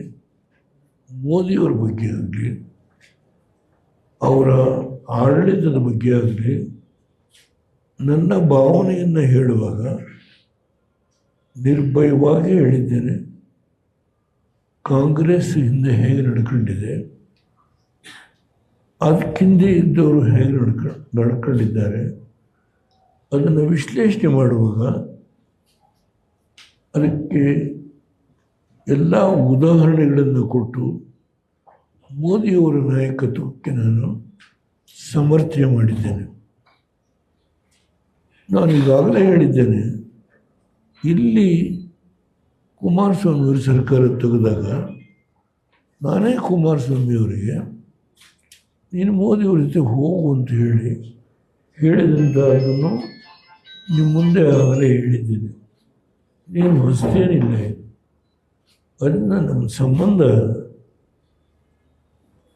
ಮೋದಿಯವರ ಬಗ್ಗೆ ಆಗಲಿ, ಅವರ ಆಡಳಿತದ ಬಗ್ಗೆ ಆಗಲಿ ನನ್ನ ಭಾವನೆಯನ್ನು ಹೇಳುವಾಗ ನಿರ್ಭಯವಾಗಿ ಹೇಳಿದ್ದೇನೆ. ಕಾಂಗ್ರೆಸ್ ಹಿಂದೆ ಹೇಗೆ ನಡ್ಕೊಂಡಿದೆ, ಅದಕ್ಕಿಂದೆ ಇದ್ದವರು ಹೇಗೆ ನಡ್ಕೊಂಡಿದ್ದಾರೆ, ಅದನ್ನು ವಿಶ್ಲೇಷಣೆ ಮಾಡುವಾಗ ಅದಕ್ಕೆ ಎಲ್ಲ ಉದಾಹರಣೆಗಳನ್ನು ಕೊಟ್ಟು ಮೋದಿಯವರ ನಾಯಕತ್ವಕ್ಕೆ ನಾನು ಸಮರ್ಥನೆ ಮಾಡಿದ್ದೇನೆ. ನಾನು ಈಗಾಗಲೇ ಹೇಳಿದ್ದೇನೆ, ಇಲ್ಲಿ ಕುಮಾರಸ್ವಾಮಿಯವರು ಸರ್ಕಾರ ತೆಗೆದಾಗ ನಾನೇ ಕುಮಾರಸ್ವಾಮಿಯವರಿಗೆ ನೀನು ಮೋದಿಯವ್ರ ಜೊತೆ ಹೋಗು ಅಂತ ಹೇಳಿದಂಥ ಅದನ್ನು ನಿಮ್ಮ ಮುಂದೆ ಆಗಲೇ ಹೇಳಿದ್ದೀನಿ. ನೀನು ಹೊಸತೇನಿಲ್ಲ. ಅದನ್ನು ನಮ್ಮ ಸಂಬಂಧ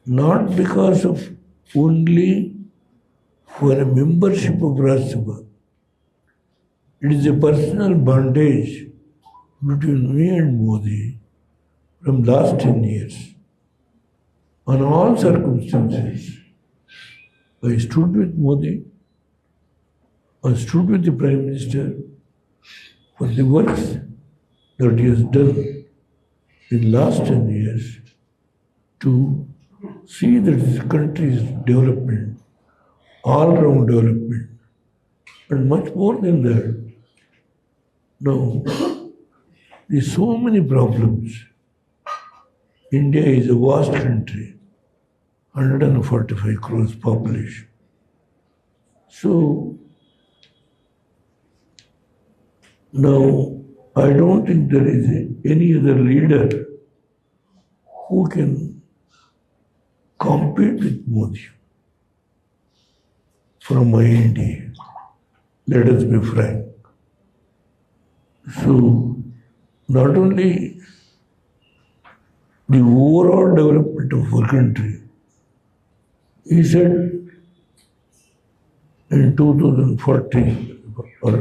not because of only for A membership of Rajya Sabha. It is a personal bondage between me and Modi from last 10 years. On all circumstances, I stood with Modi, I stood with the Prime Minister for the works that he has done in last 10 years to see that this country's development, all-round development, and much more than that. Now, there are so many problems. India is a vast country, 145 crores population. So, now I don't think there is any other leader who can compete with Modi from my India. Let us be frank. So, not only the overall development of our country, He said in 2040 or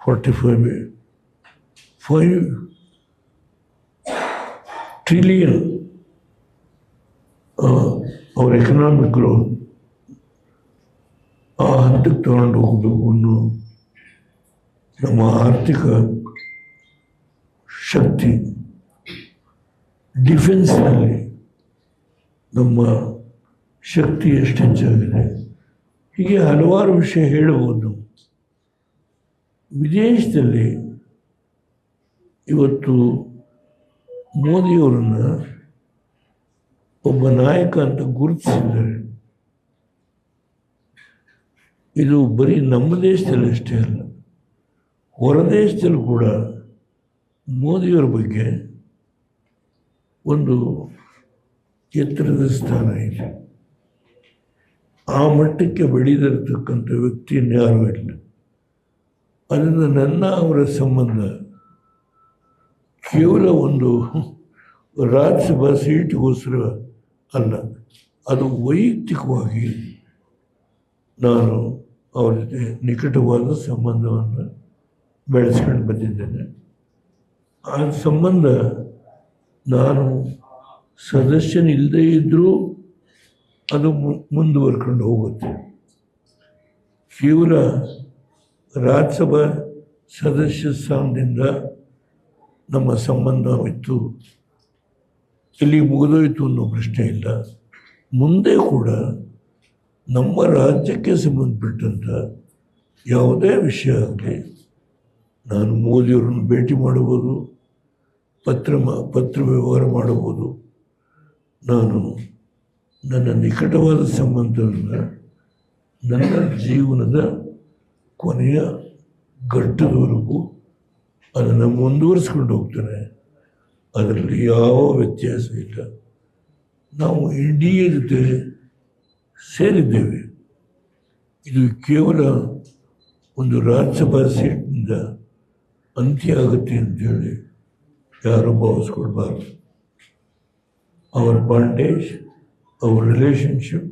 45, 5 trillion our economic growth ಆ ಹಂತಕ್ಕೆ ತಗೊಂಡು ಹೋಗಬೇಕು ಅನ್ನೋ ನಮ್ಮ ಆರ್ಥಿಕ ಶಕ್ತಿ, ಡಿಫೆನ್ಸ್ನಲ್ಲಿ ನಮ್ಮ ಶಕ್ತಿ ಎಷ್ಟು ಹೆಚ್ಚಾಗಿದೆ, ಹೀಗೆ ಹಲವಾರು ವಿಷಯ ಹೇಳಬಹುದು. ವಿದೇಶದಲ್ಲಿ ಇವತ್ತು ಮೋದಿಯವರನ್ನು ಒಬ್ಬ ನಾಯಕ ಅಂತ ಗುರುತಿಸಿದ್ದಾರೆ. ಇದು ಬರೀ ನಮ್ಮ ದೇಶದಲ್ಲಿ ಅಷ್ಟೇ ಅಲ್ಲ, ಹೊರ ದೇಶದಲ್ಲೂ ಕೂಡ ಮೋದಿಯವರ ಬಗ್ಗೆ ಒಂದು ಎತ್ತರದ ಸ್ಥಾನ ಇದೆ. ಆ ಮಟ್ಟಕ್ಕೆ ಬೆಳೆದಿರತಕ್ಕಂಥ ವ್ಯಕ್ತಿ ಯಾರೂ ಇಲ್ಲ. ಅದರಿಂದ ನನ್ನ ಅವರ ಸಂಬಂಧ ಕೇವಲ ಒಂದು ರಾಜ್ಯಸಭಾ ಸೀಟ್ಗೋಸ್ಕರ ಅಲ್ಲ, ಅದು ವೈಯಕ್ತಿಕವಾಗಿ ನಾನು ಅವ್ರ ಜೊತೆ ನಿಕಟವಾದ ಸಂಬಂಧವನ್ನು ಬೆಳೆಸ್ಕೊಂಡು ಬಂದಿದ್ದೇನೆ. ಆ ಸಂಬಂಧ ನಾನು ಸದಸ್ಯನಿಲ್ಲದೇ ಇದ್ದರೂ ಅದು ಮುಂದುವರ್ಕೊಂಡು ಹೋಗುತ್ತೆ. ಕೇವಲ ರಾಜ್ಯಸಭಾ ಸದಸ್ಯ ಸ್ಥಾನದಿಂದ ನಮ್ಮ ಸಂಬಂಧವಿತ್ತು, ಇಲ್ಲಿ ಮುಗಿದೋಯ್ತು ಅನ್ನೋ ಪ್ರಶ್ನೆ ಇಲ್ಲ. ಮುಂದೆ ಕೂಡ ನಮ್ಮ ರಾಜ್ಯಕ್ಕೆ ಸಂಬಂಧಪಟ್ಟಂಥ ಯಾವುದೇ ವಿಷಯ ಆಗಲಿ ನಾನು ಮೋದಿಯವರನ್ನು ಭೇಟಿ ಮಾಡಬಹುದು, ಪತ್ರ ವ್ಯವಹಾರ ಮಾಡಬಹುದು. ನಾನು ನನ್ನ ನಿಕಟವಾದ ಸಂಬಂಧವನ್ನು ನನ್ನ ಜೀವನದ ಕೊನೆಯ ಘಟ್ಟದವರೆಗೂ ಅದನ್ನು ಮುಂದುವರಿಸ್ಕೊಂಡು ಹೋಗ್ತೇನೆ. ಅದರಲ್ಲಿ ಯಾವ ವ್ಯತ್ಯಾಸ ಇಲ್ಲ. ನಾವು ಇಂಡಿಯಾ ಜೊತೆ ಸೇರಿದ್ದೇವೆ. ಇದು ಕೇವಲ ಒಂದು ರಾಜ್ಯಸಭಾ ಸೀಟ್ನಿಂದ ಅಂತ್ಯ ಆಗುತ್ತೆ ಅಂತೇಳಿ ಯಾರೂ ಭಾವಿಸ್ಕೊಳ್ಬಾರ್ದು. ಅವರ್ ಬಾಂಡೇಜ್, ಅವರ್ relationship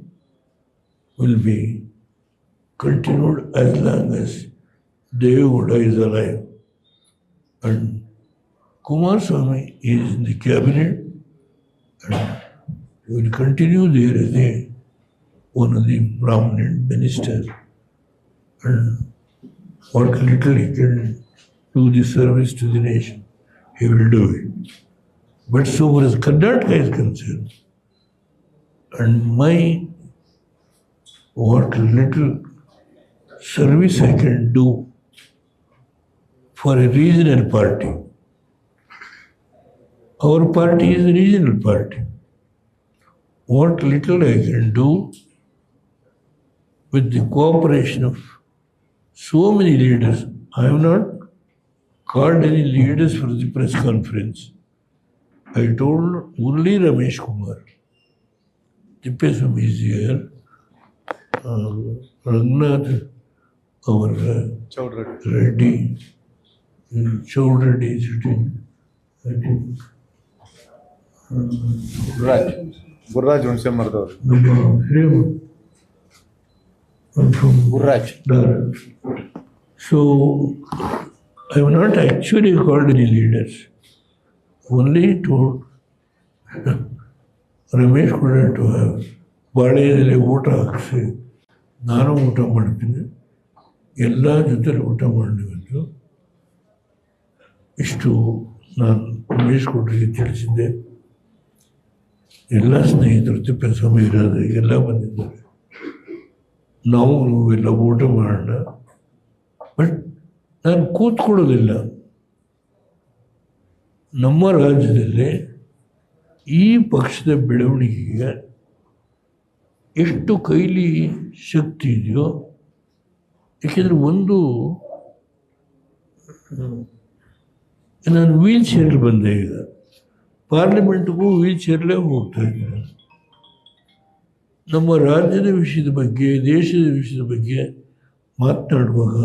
will be continued as long as Devegowda is alive. And Kumaraswamy is in the cabinet and he will continue there as one of the prominent ministers. And what little he can do the service to the nation, he will do it. But so far as Karnataka is concerned, and what little service I can do for a regional party. Our party is a regional party. What little I can do with the cooperation of so many leaders. I have not called any leaders for the press conference. I told only Ramesh Kumar. Tippeswamy is here. Rangnath, our Reddy, Chaudhary is sitting. I think Gurraj Hunsemardor. From Gurraj. So I have not actually called any leaders. Only told Ramesh Kumar to have ಬಾಳೆಯಲ್ಲಿ ಊಟ ಹಾಕಿಸಿ ನಾನು ಊಟ ಮಾಡ್ತೀನಿ, ಎಲ್ಲ ಜೊತೆಲಿ ಊಟ ಮಾಡಬೇಕು. ಇಷ್ಟು ನಾನು ರಮೇಶ್ ಕೊಟ್ಟರಿಗೆ ತಿಳಿಸಿದ್ದೆ. ಎಲ್ಲ ಸ್ನೇಹಿತರು ತಿಪ್ಪೇಸ್ವಾಮಿ ಇರೋದು ಎಲ್ಲ ಬಂದಿದ್ದಾರೆ. ನಾವು ಎಲ್ಲ ಊಟ ಮಾಡೋಣ. ಬಟ್ ನಾನು ಕೂತ್ಕೊಳ್ಳೋದಿಲ್ಲ. ನಮ್ಮ ರಾಜ್ಯದಲ್ಲಿ ಈ ಪಕ್ಷದ ಬೆಳವಣಿಗೆಗೆ ಎಷ್ಟು ಕೈಲಿ ಶಕ್ತಿ ಇದೆಯೋ, ಏಕೆಂದರೆ ಒಂದು ನಾನು ವೀಲ್ ಚೇರಲ್ಲಿ ಬಂದೆ. ಈಗ ಪಾರ್ಲಿಮೆಂಟ್ಗೂ ವೀಲ್ ಚೇರಲ್ಲೇ ಹೋಗ್ತಾ ಇದ್ದೇನೆ. ನಮ್ಮ ರಾಜ್ಯದ ವಿಷಯದ ಬಗ್ಗೆ, ದೇಶದ ವಿಷಯದ ಬಗ್ಗೆ ಮಾತನಾಡುವಾಗ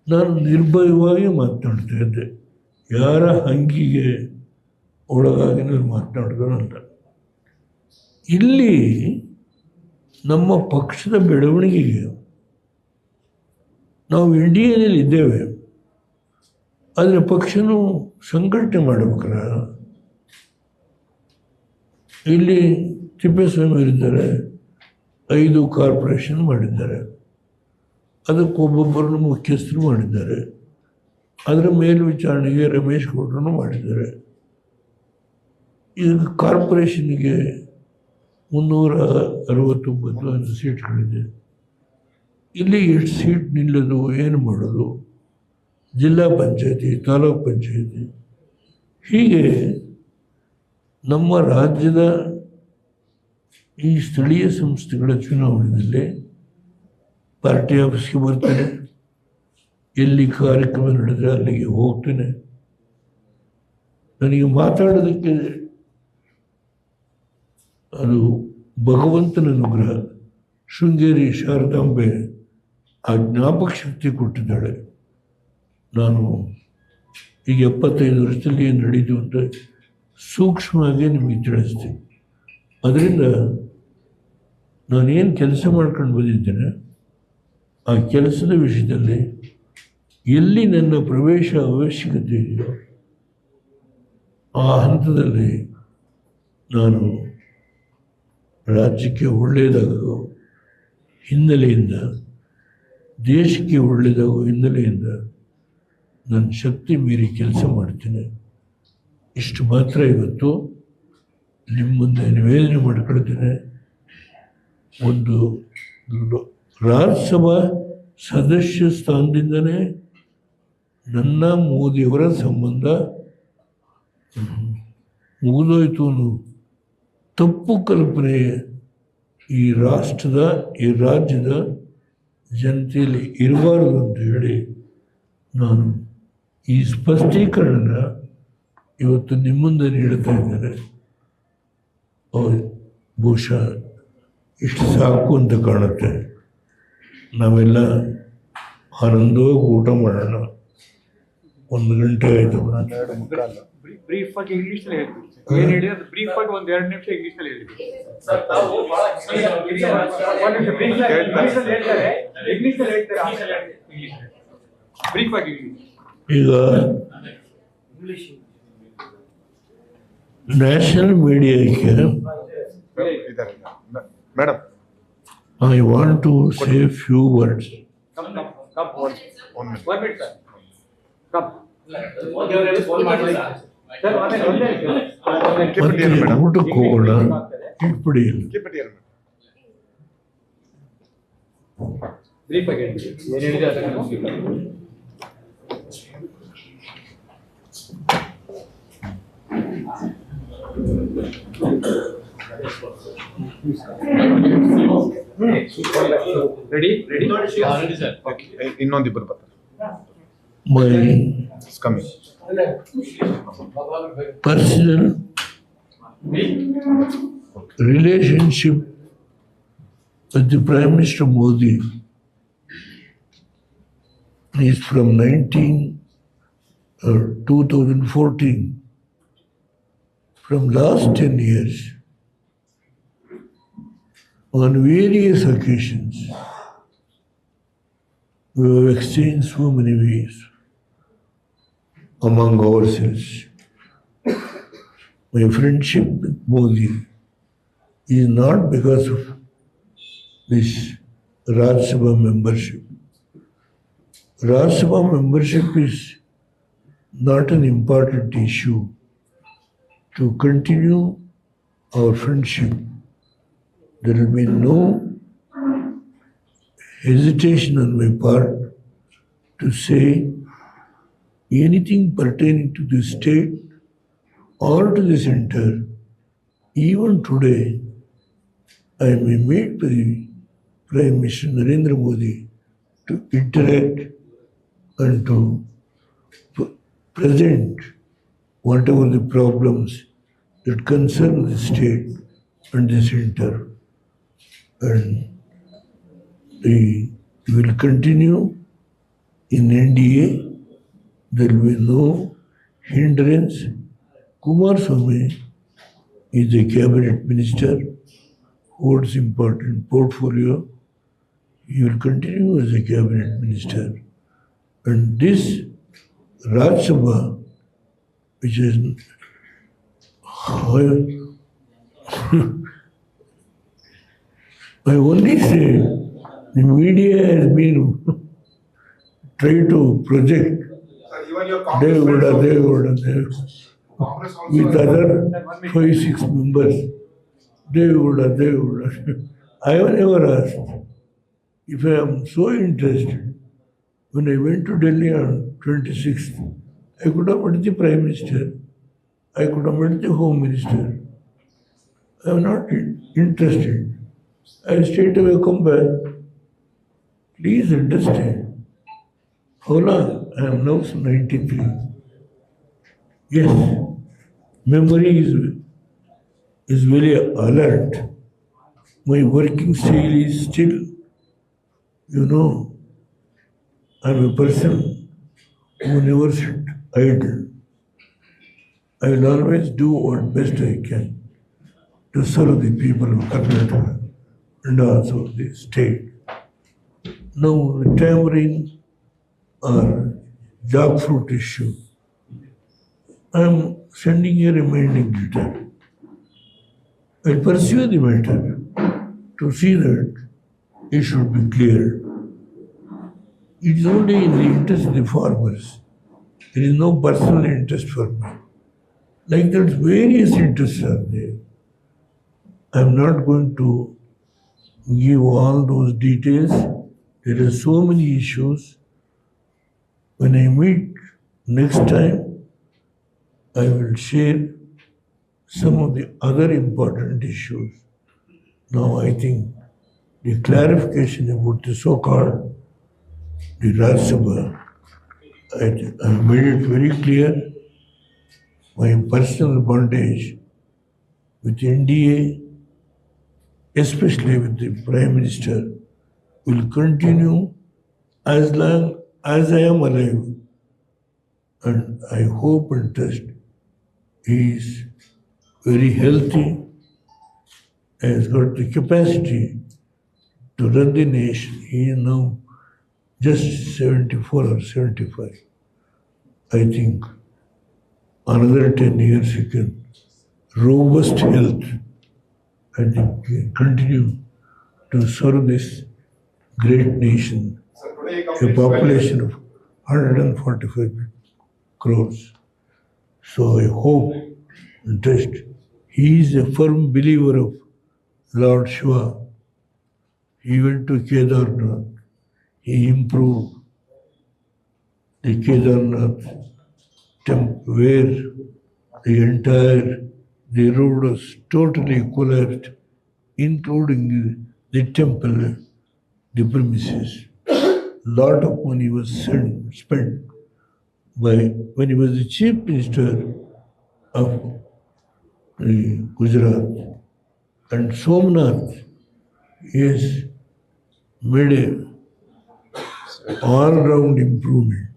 ನಾನು ನಿರ್ಭಯವಾಗಿ ಮಾತನಾಡ್ತಾ ಇದ್ದೆ. ಯಾರ ಹಂಗಿಗೆ ಒಳಗಾಗಿ ನಾನು ಮಾತನಾಡಿದನಲ್ಲ. ಇಲ್ಲಿ ನಮ್ಮ ಪಕ್ಷದ ಬೆಳವಣಿಗೆಗೆ ನಾವು ಇಂಡಿಯಾದಲ್ಲಿ ಇದ್ದೇವೆ, ಆದರೆ ಪಕ್ಷನೂ ಸಂಘಟನೆ ಮಾಡಬೇಕಲ್ಲ. ಇಲ್ಲಿ ತಿಪ್ಪೇಸ್ವಾಮಿಯವರಿದ್ದಾರೆ, 5 ಕಾರ್ಪೊರೇಷನ್ ಮಾಡಿದ್ದಾರೆ, ಅದಕ್ಕೆ ಒಬ್ಬೊಬ್ಬರನ್ನು ಮುಖ್ಯಸ್ಥರು ಮಾಡಿದ್ದಾರೆ, ಅದರ ಮೇಲ್ವಿಚಾರಣೆಗೆ ರಮೇಶ್ ಗೌಡ್ರನ್ನು ಮಾಡಿದ್ದಾರೆ. ಈಗ ಕಾರ್ಪೊರೇಷನ್ಗೆ 369 ಸೀಟ್ಗಳಿದೆ. ಇಲ್ಲಿ ಎಷ್ಟು ಸೀಟ್ ನಿಲ್ಲೋದು, ಏನು ಮಾಡೋದು? ಜಿಲ್ಲಾ ಪಂಚಾಯತಿ, ತಾಲೂಕು ಪಂಚಾಯತಿ, ಹೀಗೆ ನಮ್ಮ ರಾಜ್ಯದ ಈ ಸ್ಥಳೀಯ ಸಂಸ್ಥೆಗಳ ಚುನಾವಣೆಯಲ್ಲಿ ಪಾರ್ಟಿ ಆಫೀಸ್ಗೆ ಬರ್ತೇನೆ, ಎಲ್ಲಿ ಕಾರ್ಯಕ್ರಮ ನಡೆದರೆ ಅಲ್ಲಿಗೆ ಹೋಗ್ತೇನೆ. ನನಗೆ ಮಾತಾಡೋದಕ್ಕೆ ಅದು ಭಗವಂತನ ಅನುಗ್ರಹ. ಶೃಂಗೇರಿ ಶಾರದಾಂಬೆ ಆ ಜ್ಞಾಪಕ ಶಕ್ತಿ ಕೊಟ್ಟಿದ್ದಾಳೆ. ನಾನು ಈಗ 75 ವರ್ಷದಲ್ಲಿ ಏನು ನಡೀತು ಅಂತ ಸೂಕ್ಷ್ಮವಾಗಿ ನಿಮಗೆ ತಿಳಿಸ್ತೀನಿ. ಅದರಿಂದ ನಾನೇನು ಕೆಲಸ ಮಾಡ್ಕೊಂಡು ಬಂದಿದ್ದೇನೆ, ಆ ಕೆಲಸದ ವಿಷಯದಲ್ಲಿ ಎಲ್ಲಿ ನನ್ನ ಪ್ರವೇಶ ಅವಶ್ಯಕತೆ ಇದೆಯೋ ಆ ಹಂತದಲ್ಲಿ ನಾನು ರಾಜ್ಯಕ್ಕೆ ಒಳ್ಳೆಯದಾಗೋ ಹಿನ್ನೆಲೆಯಿಂದ, ದೇಶಕ್ಕೆ ಒಳ್ಳೆಯದಾಗೋ ಹಿನ್ನೆಲೆಯಿಂದ ನನ್ನ ಶಕ್ತಿ ಮೀರಿ ಕೆಲಸ ಮಾಡ್ತೇನೆ. ಇಷ್ಟು ಮಾತ್ರ ಇವತ್ತು ನಿಮ್ಮ ಮುಂದೆ ನಿವೇದನೆ ಮಾಡಿಕೊಳ್ತೇನೆ. ಒಂದು ರಾಜ್ಯಸಭಾ ಸದಸ್ಯ ಸ್ಥಾನದಿಂದನೇ ನನ್ನ ಮೋದಿಯವರ ಸಂಬಂಧ ಮುಗಿದೋಯ್ತು ಅನ್ನೋ ತಪ್ಪು ಕಲ್ಪನೆ ಈ ರಾಷ್ಟ್ರದ, ಈ ರಾಜ್ಯದ ಜನತೆಯಲ್ಲಿ ಇರಬಾರದು ಅಂತ ಹೇಳಿ ನಾನು ಈ ಸ್ಪಷ್ಟೀಕರಣ ಇವತ್ತು ನಿಮ್ಮ ಮುಂದೆ ನೀಡುತ್ತಾ ಇದ್ದೇನೆ. ಬಹುಶಃ ಇಷ್ಟು ಸಾಕು ಅಂತ ಕಾಣುತ್ತೆ. ನಾವೆಲ್ಲ ಆನಂದವಾಗಿ ಊಟ ಮಾಡೋಣ. 1 ಗಂಟೆ ಆಯಿತು. ಬ್ರೀಫ್ ಆಗಿ ಇಂಗ್ಲಿಷ್ ನಲ್ಲಿ ಹೇಳ್ತೀವಿ. ಏನ್ ಹೇಳಿ ಅದು ಬ್ರೀಫ್ ಆಗಿ 1-2 ನಿಮಿಷ ಇಂಗ್ಲಿಷ್ ನಲ್ಲಿ ಹೇಳ್ತೀವಿ. ಬ್ರೀಫ್ ಆಗಿ ಈಗ ನ್ಯಾಷನಲ್ ಮೀಡಿಯಾಕ್ಕೆ madam, I want to say a few words. Come. 1 minute. 1 minute, sir. Come. ಮತ್ತೆ ಊಟಕ್ಕೆ ಹೋಗೋಣ. ಇಟ್ಬಿಡಿ. Keep it here, madam. Brief ಆಗಿ ಹೇಳ್ತೀವಿ. ಏನ್ ಹೇಳಿದೆ ಅದನ್ನ ಮುಗಿಸ್ತೀವಿ. Ready, sir. Okay. ಇನ್ನೊಂದಿಬ್ಬರು ಬರ್ತಾರೆ. My It's coming. personal relationship with the Prime Minister Modi is from 2014. From last 10 years, on various occasions, we have exchanged so many ways among ourselves. My friendship with Modi is not because of this Rajya Sabha membership. Rajya Sabha membership is not an important issue. To continue our friendship, there will be no hesitation on my part to say anything pertaining to the state or to the center. Even today, I may meet with the Prime Minister Narendra Modi to interact and to present whatever the problems that concern the state and the center. And we will continue in NDA. There will be no hindrance. Kumaraswamy is a cabinet minister holds important portfolio. He will continue as a cabinet minister. And this Rajya Sabha, which is I only say the media has been trying to project Devagowda with other 5-6 members. Devagowda. I have never asked if I am so interested. When I went to Delhi on 26th, I could have met the Prime Minister. I could have met the Home Minister. I am not interested. I straight away come back. Please understand. How long? I am now 93. Yes, memory is very alert. My working style is still, I'm a person who never sit idle. I will always do what best I can to serve the people of Karnataka and also the state. Now, the tamarind or jackfruit issue, I am sending a reminding letter. I will pursue the matter to see that it should be cleared. It is only in the interest of the farmers. There is no personal interest for me. Like that, various interests are there. I am not going to give all those details. There are so many issues. When I meet next time, I will share some of the other important issues. Now I think the clarification about the so-called the Rajya Sabha, I made it very clear. My personal bondage with NDA, especially with the Prime Minister, will continue as long as I am alive. And I hope and trust he is very healthy, has got the capacity to run the nation. He is now just 74 or 75. I think another 10 years he can robust health. I think he can continue to serve this great nation, a population of 145 crores. So I hope and trust he is a firm believer of Lord Shiva. He went to Kedarnath. He improved the Kedarnath temple where the road was totally collapsed, including the temple, the premises. Lot of money was spent when he was the chief minister of Gujarat. And Somnath has made a all-round improvement.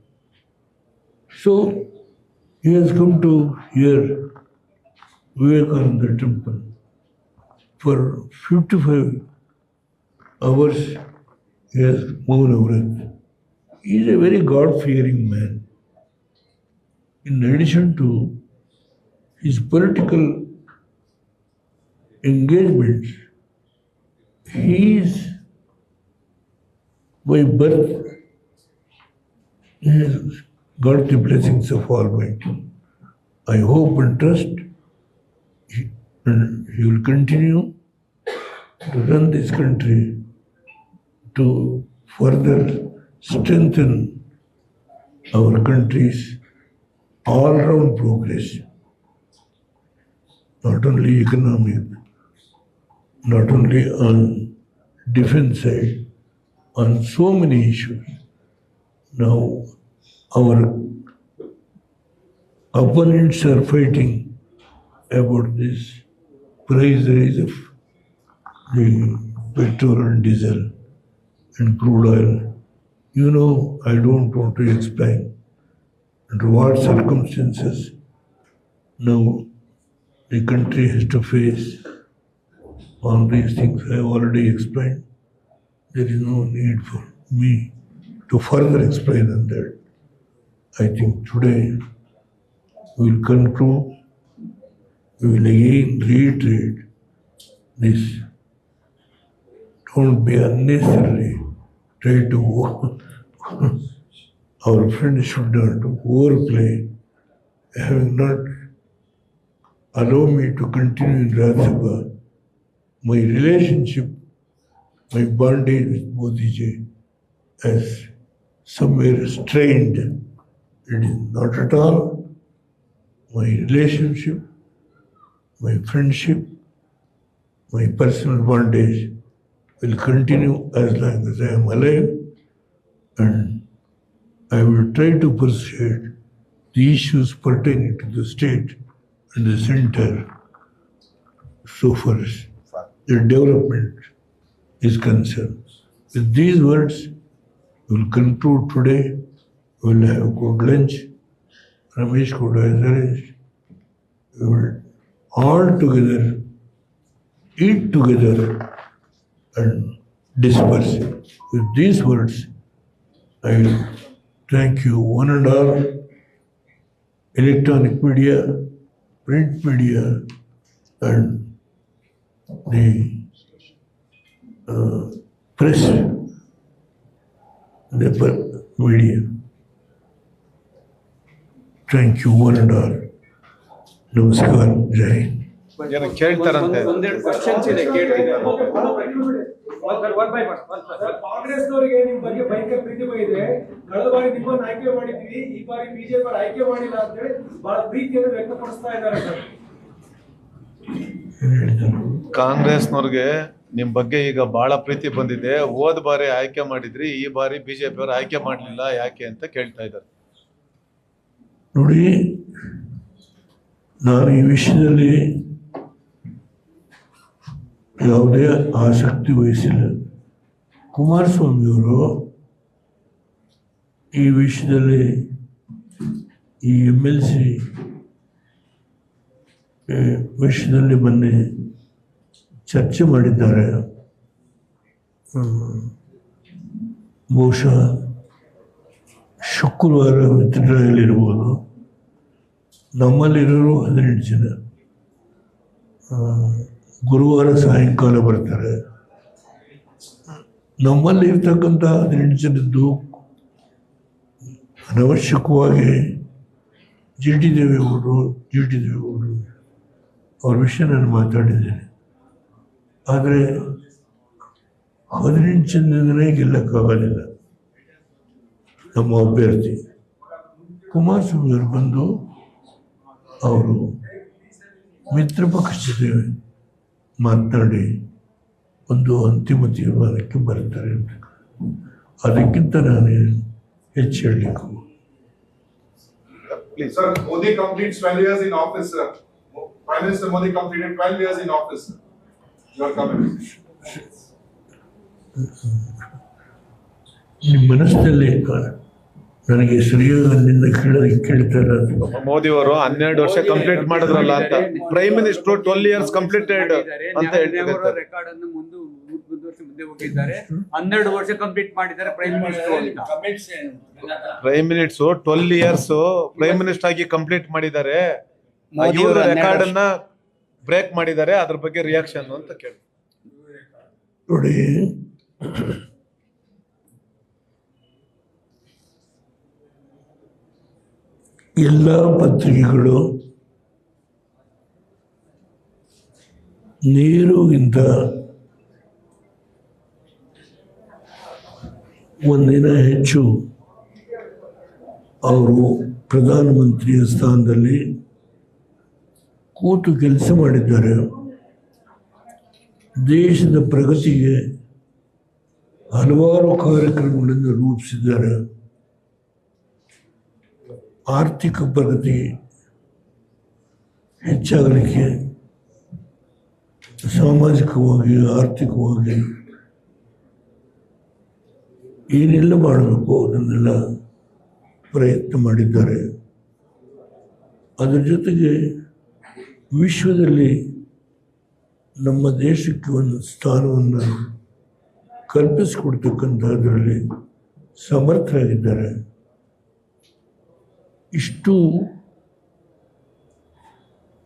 So he has come to hear Vivekananda temple. For 55 hours he has Mauna Vrat. He is a very God-fearing man. In addition to his political engagements, he is by birth, he has got the blessings of Almighty. I hope and trust he will continue to run this country to further strengthen our country's all-round progress, not only economic, not only on defense side, on so many issues. Now, our opponents are fighting about this price rise of the petrol and diesel and crude oil. I don't want to explain under what circumstances now the country has to face All these things I have already explained. There is no need for me to further explain on that. I think today we will conclude. We will again reiterate this. Don't be unnecessarily try to our friends should not overplay, having not allowed me to continue in Rajya Sabha. My relationship, my bondage with Modi ji has somewhere strained. It is not at all. My relationship, my friendship, my personal bondage will continue as long as I am alive, and I will try to persuade the issues pertaining to the state and the center so far as the development is concerned. With these words, we will conclude today. We will have a good lunch. Ramesh Gowda has arranged. We will all together eat together and disperse. With these words, I will thank you one and all, electronic media, print media, and the press, the media. Thank you one and all. Namaskar, Jai Hind. ಏನೋ ಕೇಳ್ತಾರಂತೆ. ಒಂದೆರಡು ಕ್ವಶನ್ಸ್ ಇದೆ ಕೇಳ್ತೀನಿ. ಕಾಂಗ್ರೆಸ್ನವರಿಗೆ ನಿಮ್ ಬಗ್ಗೆ ಭಯಂಕರ ಪ್ರೀತಿ ಇದೆ. ಕಳೆದ ಬಾರಿ ನಿಮ್ಮನ್ನು ಆಯ್ಕೆ ಮಾಡಿದ್ವಿ, ಈ ಬಾರಿ ಬಿಜೆಪಿ ಆಯ್ಕೆ ಮಾಡಿಲ್ಲ ಅಂತ ಹೇಳಿ ಬಹಳ ಪ್ರೀತಿಯನ್ನು ವ್ಯಕ್ತಪಡಿಸ್ತಾ ಇದ್ದಾರೆ ಸರ್. ಕಾಂಗ್ರೆಸ್ನವ್ರಿಗೆ ನಿಮ್ ಬಗ್ಗೆ ಈಗ ಬಹಳ ಪ್ರೀತಿ ಬಂದಿದೆ. ಹೋದ ಬಾರಿ ಆಯ್ಕೆ ಮಾಡಿದ್ರಿ, ಈ ಬಾರಿ ಬಿಜೆಪಿ ಅವರು ಆಯ್ಕೆ ಮಾಡಲಿಲ್ಲ, ಯಾಕೆ ಅಂತ ಕೇಳ್ತಾ ಇದ್ದಾರೆ. ನೋಡಿ, ನಾನು ಈ ವಿಷಯದಲ್ಲಿ ಯಾವುದೇ ಆಸಕ್ತಿ ವಹಿಸಿಲ್ಲ. ಕುಮಾರಸ್ವಾಮಿಯವರು ಈ ವಿಷಯದಲ್ಲಿ ಈ MLC ವಿಷಯದಲ್ಲಿ ಮೊನ್ನೆ ಚರ್ಚೆ ಮಾಡಿದ್ದಾರೆ. ಬಹುಶಃ ಶುಕ್ರವಾರ ವಿತ್ಡ್ರಾಯಲ್ ಇರ್ಬೋದು. ನಮ್ಮಲ್ಲಿರೋರು 18 ಜನ. ಗುರುವಾರ ಸಾಯಂಕಾಲ ಬರ್ತಾರೆ. ನಮ್ಮಲ್ಲಿ ಇರ್ತಕ್ಕಂಥ 18 ಜನದ್ದು ಅನವಶ್ಯಕವಾಗಿ ಜಿ ಟಿ ದೇವೇಗೌಡರು ಅವ್ರ ವಿಷಯ ನಾನು ಮಾತಾಡಿದ್ದೇನೆ. ಆದರೆ 18 ಜನನೇ ಗೆಲ್ಲಕ್ಕಾಗಲಿಲ್ಲ ನಮ್ಮ ಅಭ್ಯರ್ಥಿ. ಕುಮಾರಸ್ವಾಮಿಯವರು ಬಂದು ಅವರು ಮಿತ್ರ ಪಕ್ಷ ಜೊತೆ ಮಾತನಾಡಿ ಒಂದು ಅಂತಿಮ ತೀರ್ಮಾನಕ್ಕೆ ಬರ್ತಾರೆ. ಅದಕ್ಕಿಂತ ನಾನು ಹೆಚ್ಚು ಹೇಳಲಿಕ್ಕೆ. Please. Sir, Modi completes 12 years in office, sir. Prime Minister Modi completed 12 years in office. Your comment. ನಿಮ್ಮ ಮನಸ್ಸಿನಲ್ಲಿ ನನಗೆ ಸರಿಯಾಗಿ ಅಲ್ಲಿಂದ ಕೇಳ್ತಾರೆ. ಮೋದಿ ಅವರು 12 ವರ್ಷ ಕಂಪ್ಲೀಟ್ ಮಾಡಿದ್ರಲ್ಲ ಅಂತ. ಪ್ರೈಮ್ ಮಿನಿಸ್ಟರ್ 12 ಇಯರ್ಸ್ ಕಂಪ್ಲೀಟೆಡ್ ಅಂತ ಹೇಳ್ತಿದ್ದಾರೆ. ರೆಕಾರ್ಡ್ ಅನ್ನು ಮುಂದೆ ಹೋಗಿದ್ದಾರೆ. 12 ವರ್ಷ ಕಂಪ್ಲೀಟ್ ಮಾಡಿದ್ದಾರೆ ಪ್ರೈಮ್ ಮಿನಿಸ್ಟರ್ ಅಂತ. Prime minister 12 years prime minister ಆಗಿ ಕಂಪ್ಲೀಟ್ ಮಾಡಿದ್ದಾರೆ. ಇವರು ರೆಕಾರ್ಡ್ ಅನ್ನ ಬ್ರೇಕ್ ಮಾಡಿದ್ದಾರೆ. ಅದ್ರ ಬಗ್ಗೆ ರಿಯಾಕ್ಷನ್ ಅಂತ ಕೇಳಿ. ನೋಡಿ, ಎಲ್ಲ ಪತ್ರಿಕೆಗಳು ನೀರುಗಿಂತ ಒಂದಿನ ಹೆಚ್ಚು ಅವರು ಪ್ರಧಾನಮಂತ್ರಿಯ ಸ್ಥಾನದಲ್ಲಿ ಕೂತು ಕೆಲಸ ಮಾಡಿದ್ದಾರೆ. ದೇಶದ ಪ್ರಗತಿಗೆ ಹಲವಾರು ಕಾರ್ಯಕ್ರಮಗಳನ್ನು ರೂಪಿಸಿದ್ದಾರೆ. ಆರ್ಥಿಕ ಪ್ರಗತಿ ಹೆಚ್ಚಾಗಲಿಕ್ಕೆ ಸಾಮಾಜಿಕವಾಗಿ ಆರ್ಥಿಕವಾಗಿ ಏನೆಲ್ಲ ಮಾಡಬೇಕು ಅದನ್ನೆಲ್ಲ ಪ್ರಯತ್ನ ಮಾಡಿದ್ದಾರೆ. ಅದರ ಜೊತೆಗೆ ವಿಶ್ವದಲ್ಲಿ ನಮ್ಮ ದೇಶಕ್ಕೆ ಒಂದು ಸ್ಥಾನವನ್ನು ಕಲ್ಪಿಸಿಕೊಡ್ತಕ್ಕಂಥದ್ರಲ್ಲಿ ಸಮರ್ಥರಾಗಿದ್ದಾರೆ. ಇಷ್ಟು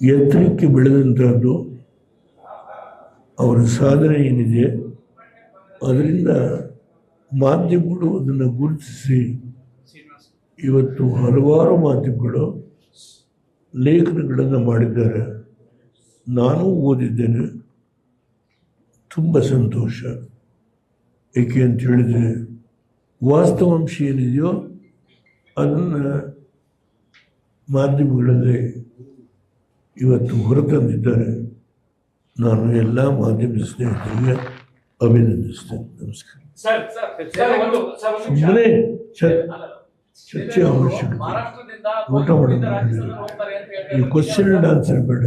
ಎತ್ತರಕ್ಕೆ ಬೆಳೆದಂಥದ್ದು ಅವರ ಸಾಧನೆ ಏನಿದೆ, ಅದರಿಂದ ಮಾಧ್ಯಮಗಳು ಅದನ್ನು ಗುರುತಿಸಿ ಇವತ್ತು ಹಲವಾರು ಮಾಧ್ಯಮಗಳು ಲೇಖನಗಳನ್ನು ಮಾಡಿದ್ದಾರೆ. ನಾನು ಓದಿದ್ದೇನೆ, ತುಂಬ ಸಂತೋಷ. ಏಕೆ ಅಂತ ಹೇಳಿದರೆ ವಾಸ್ತವಾಂಶ ಏನಿದೆಯೋ ಅದನ್ನು ಮಾಧ್ಯಮಗಳಲ್ಲಿ ಇವತ್ತು ಹೊರತಂದಿದ್ದಾರೆ. ನಾನು ಎಲ್ಲ ಮಾಧ್ಯಮ ಸ್ನೇಹಿತರಿಗೆ ಅಭಿನಂದಿಸ್ತೇನೆ. ನಮಸ್ಕಾರ. ಸುಮ್ಮನೆ ಚರ್ಚೆ ಅವಶ್ಯಕತೆ. ಊಟ ಮಾಡೋದು ಈ ಕ್ವಶನ್ ಆ್ಯಂಡ್ ಆನ್ಸರ್ ಬೇಡ.